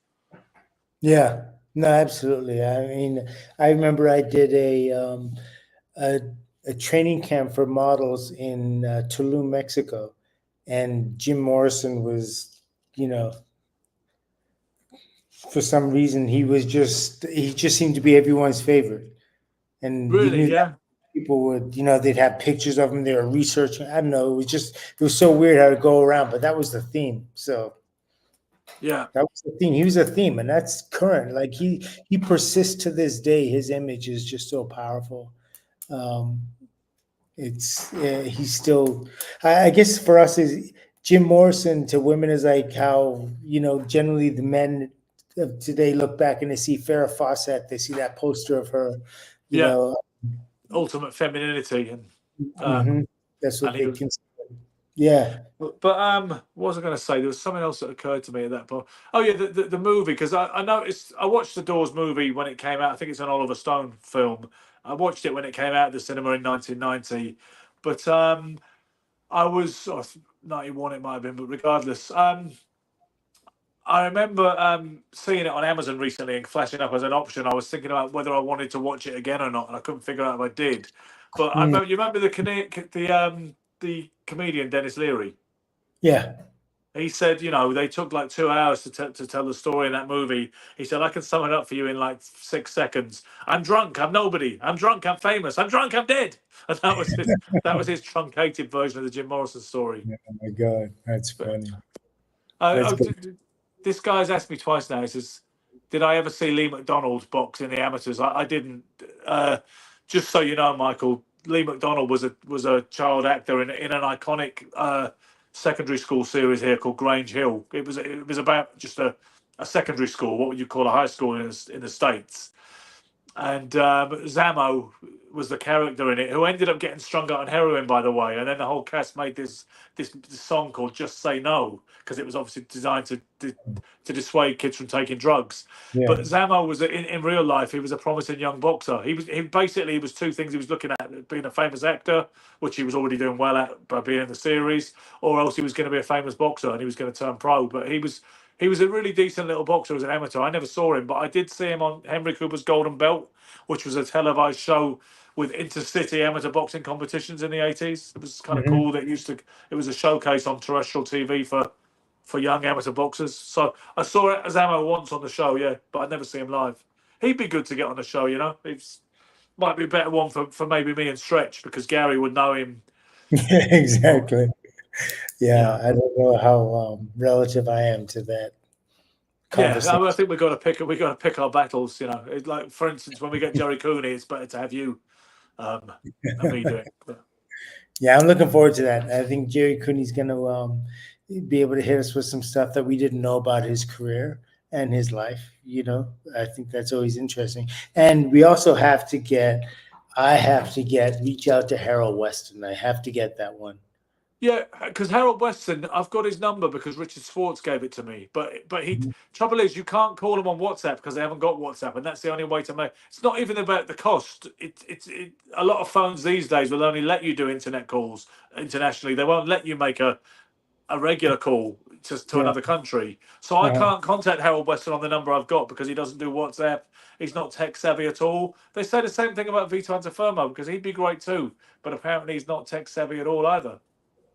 Yeah. No, absolutely. I mean, I remember I did a a training camp for models in Tulum, Mexico, and Jim Morrison was, you know, for some reason he just seemed to be everyone's favorite, and you Really? knew that Yeah. people would, they'd have pictures of him. They were researching. I don't know. It was so weird how to go around, but that was the theme. So Yeah. that was the theme. He was a theme, and that's current. Like he persists to this day. His image is just so powerful. Um, it's he's still. I guess for us is Jim Morrison to women is like how generally the men of today look back and they see Farrah Fawcett. They see that poster of her. You Yeah. know, Ultimate femininity, mhm, that's what and he they was. consider. Yeah. But what was I going to say? There was something else that occurred to me at that point. Oh yeah, the movie, because I noticed I watched the Doors movie when it came out. I think it's an Oliver Stone film. I watched it when it came out at the cinema in 1990, but I was 91 it might have been, but regardless, I remember seeing it on Amazon recently and flashing up as an option. I was thinking about whether I wanted to watch it again or not, and I couldn't figure out if I did. But I Mm, remember, you remember the comedian Dennis Leary. yeah. He said, they took like 2 hours to tell the story in that movie. He said, I can sum it up for you in like 6 seconds. I'm drunk. I'm nobody. I'm drunk. I'm famous. I'm drunk. I'm dead. And that was his truncated version of the Jim Morrison story. Oh my God, that's But funny. uh, That's oh, good. this guy's asked me twice now. He says, "Did I ever see Lee McDonald box in the amateurs?" I didn't. Uh, just so you know, Michael, Lee McDonald was a child actor in an iconic secondary school series here called Grange Hill. It was about just a secondary school. What would you call a high school in the States? And Zamo was the character in it, who ended up getting strung out on heroin, by the way. And then the whole cast made this song called "Just Say No" because it was obviously designed to dissuade kids from taking drugs. Yeah. But Zamo was in real life. He was a promising young boxer. He was two things he was looking at: being a famous actor, which he was already doing well at by being in the series, or else he was going to be a famous boxer and he was going to turn pro. But he was a really decent little boxer as an amateur. I never saw him, but I did see him on Henry Cooper's Golden Belt, which was a televised show with intercity amateur boxing competitions in the 80s. It was kind of Mhm. cool. It was a showcase on terrestrial TV for young amateur boxers. So I saw it as Ammo once on the show, yeah, but I'd never see him live. He'd be good to get on the show, It's might be a better one for maybe me and Stretch because Gary would know him. Yeah, exactly. Yeah. Yeah, I don't know how relative I am to that Yeah, I conversation. think we got to pick our battles. It's like, for instance, when we get Jerry Cooney, it's better to have you and me doing. But Yeah, I'm looking forward to that. I think Jerry Cooney's going to be able to hit us with some stuff that we didn't know about his career and his life. I think that's always interesting. And we also I have to reach out to Harold Weston. I have to get that one. yeah, because Harold Weston, I've got his number because Richard Swartz gave it to me. But Mhm. trouble is, you can't call him on WhatsApp because they haven't got WhatsApp, and that's the only way to make. It's not even about the cost. A lot of phones these days will only let you do internet calls internationally. They won't let you make a regular call to Yeah. another country. So I Uh-huh. can't contact Harold Weston on the number I've got because he doesn't do WhatsApp. He's not tech savvy at all. They say the same thing about Vito Antuofermo because he'd be great too, but apparently he's not tech savvy at all either.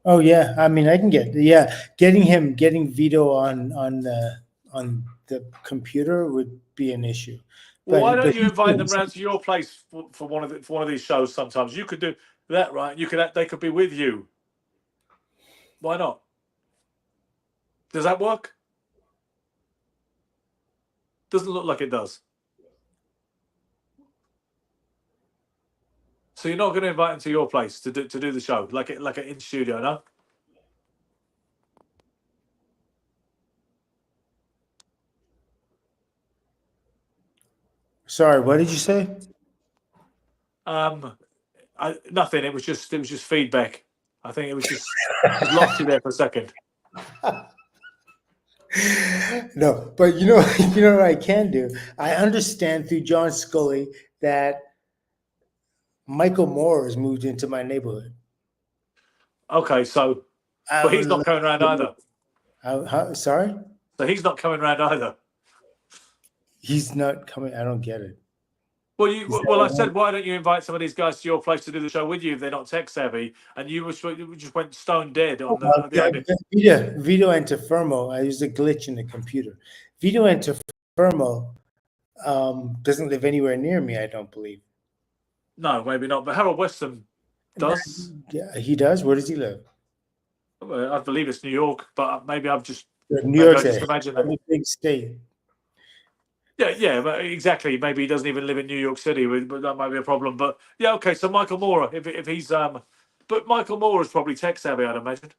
Oh yeah, I mean, I can getting Vito on the computer would be an issue, Well, why but don't you invite them round to your place for one of these shows? Sometimes you could do that, right? They could be with you. Why not? Does that work? Doesn't look like it does. So you're not going to invite them to your place to do the show like in studio, no? sorry, what did you say? Nothing. It was just feedback. I think it was just lost you there for a second. No, but you know what I can do. I understand through John Scully that Michael Moore has moved into my neighborhood. Okay, but he's not coming around either. Sorry, So he's not coming around either. he's not coming. I don't get it. Well, I said, why don't you invite some of these guys to your place to do the show with you if they're not tech savvy? And you just went stone dead on the idea. Vito Antifermo, I used a glitch in the computer. Vito Antifermo doesn't live anywhere near me, I don't believe. No, maybe not. But Harold Weston does. Yeah, he does. Where does he live? I believe it's New York, but maybe I've just New York's just imagine that. A big state. Yeah, but exactly. Maybe he doesn't even live in New York City, but that might be a problem. But yeah, okay. So Michael Moore, if he's but Michael Moore is probably tech savvy, I'd imagine.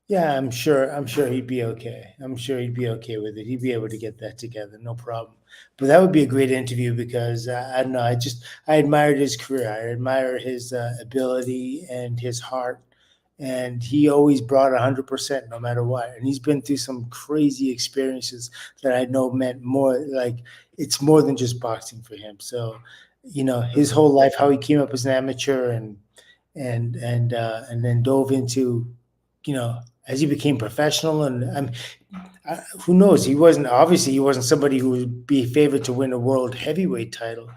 Yeah, I'm sure he'd be okay. I'm sure he'd be okay with it. He'd be able to get that together, no problem. But that would be a great interview because I don't know. I admired his career. I admire his ability and his heart, and he always brought 100% no matter what. And he's been through some crazy experiences that I know meant more. Like it's more than just boxing for him. So, his whole life, how he came up as an amateur and then dove into, as he became professional, and who knows? He wasn't somebody who would be favored to win a world heavyweight title,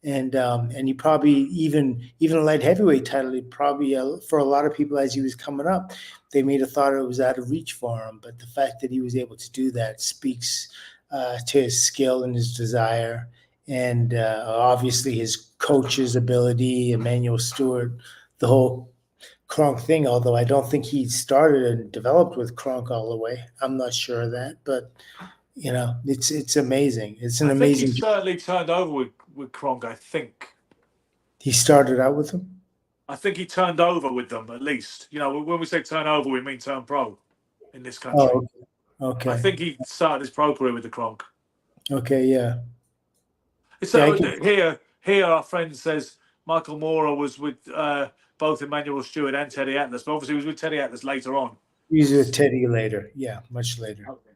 and he probably even a light heavyweight title. He probably for a lot of people as he was coming up, they may have thought it was out of reach for him. But the fact that he was able to do that speaks to his skill and his desire, and obviously his coach's ability, Emmanuel Stewart, the whole Kronk thing, although I don't think he started and developed with Kronk all the way. I'm not sure of that, but it's amazing. It's an amazing. He certainly turned over with Kronk. I think he started out with them. I think he turned over with them at least. When we say turn over, we mean turn pro in this country. Oh, okay. I think he started his pro career with the Kronk. Okay, yeah. Here, our friend says Michael Moore was with both Emmanuel Stewart and Teddy Atlas, but obviously he was with Teddy Atlas later on. He was with Teddy later, yeah, much later. Okay.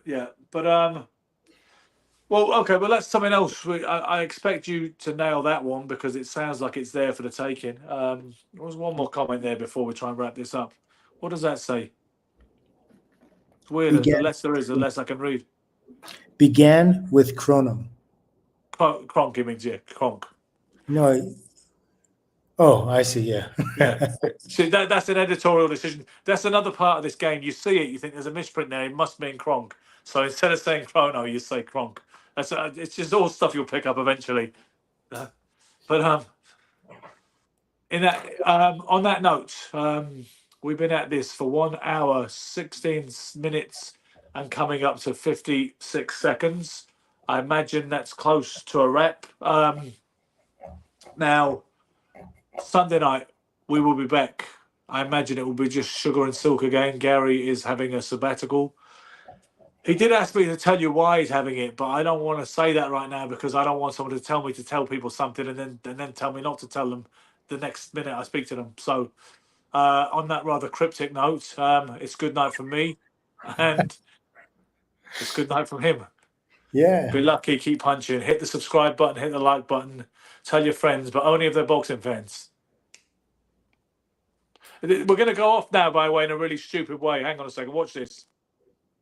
Yeah, but well, okay, but that's something else. I expect you to nail that one because it sounds like it's there for the taking. There was one more comment there before we try and wrap this up. What does that say? It's weird. The less there is, the less I can read. Began with Cronum. Kronk, it means, yeah, Kronk. No. Oh, I see. Yeah. Yeah. See, that's an editorial decision. That's another part of this game. You see it, you think there's a misprint there. It must mean Kronk. So instead of saying Chrono, you say Kronk. It's just all stuff you'll pick up eventually. But on that note, we've been at this for 1 hour, 16 minutes, and coming up to 56 seconds. I imagine that's close to a wrap. Now, Sunday night, we will be back. I imagine it will be just Sugar and Silk again. Gary is having a sabbatical. He did ask me to tell you why he's having it, but I don't want to say that right now because I don't want someone to tell me to tell people something and then tell me not to tell them the next minute I speak to them. So, on that rather cryptic note, it's good night from me, and it's good night from him. Yeah. Be lucky, keep punching, hit the subscribe button, hit the like button, tell your friends, but only if they're boxing fans. We're going to go off now, by the way, in a really stupid way. Hang on a second, watch this.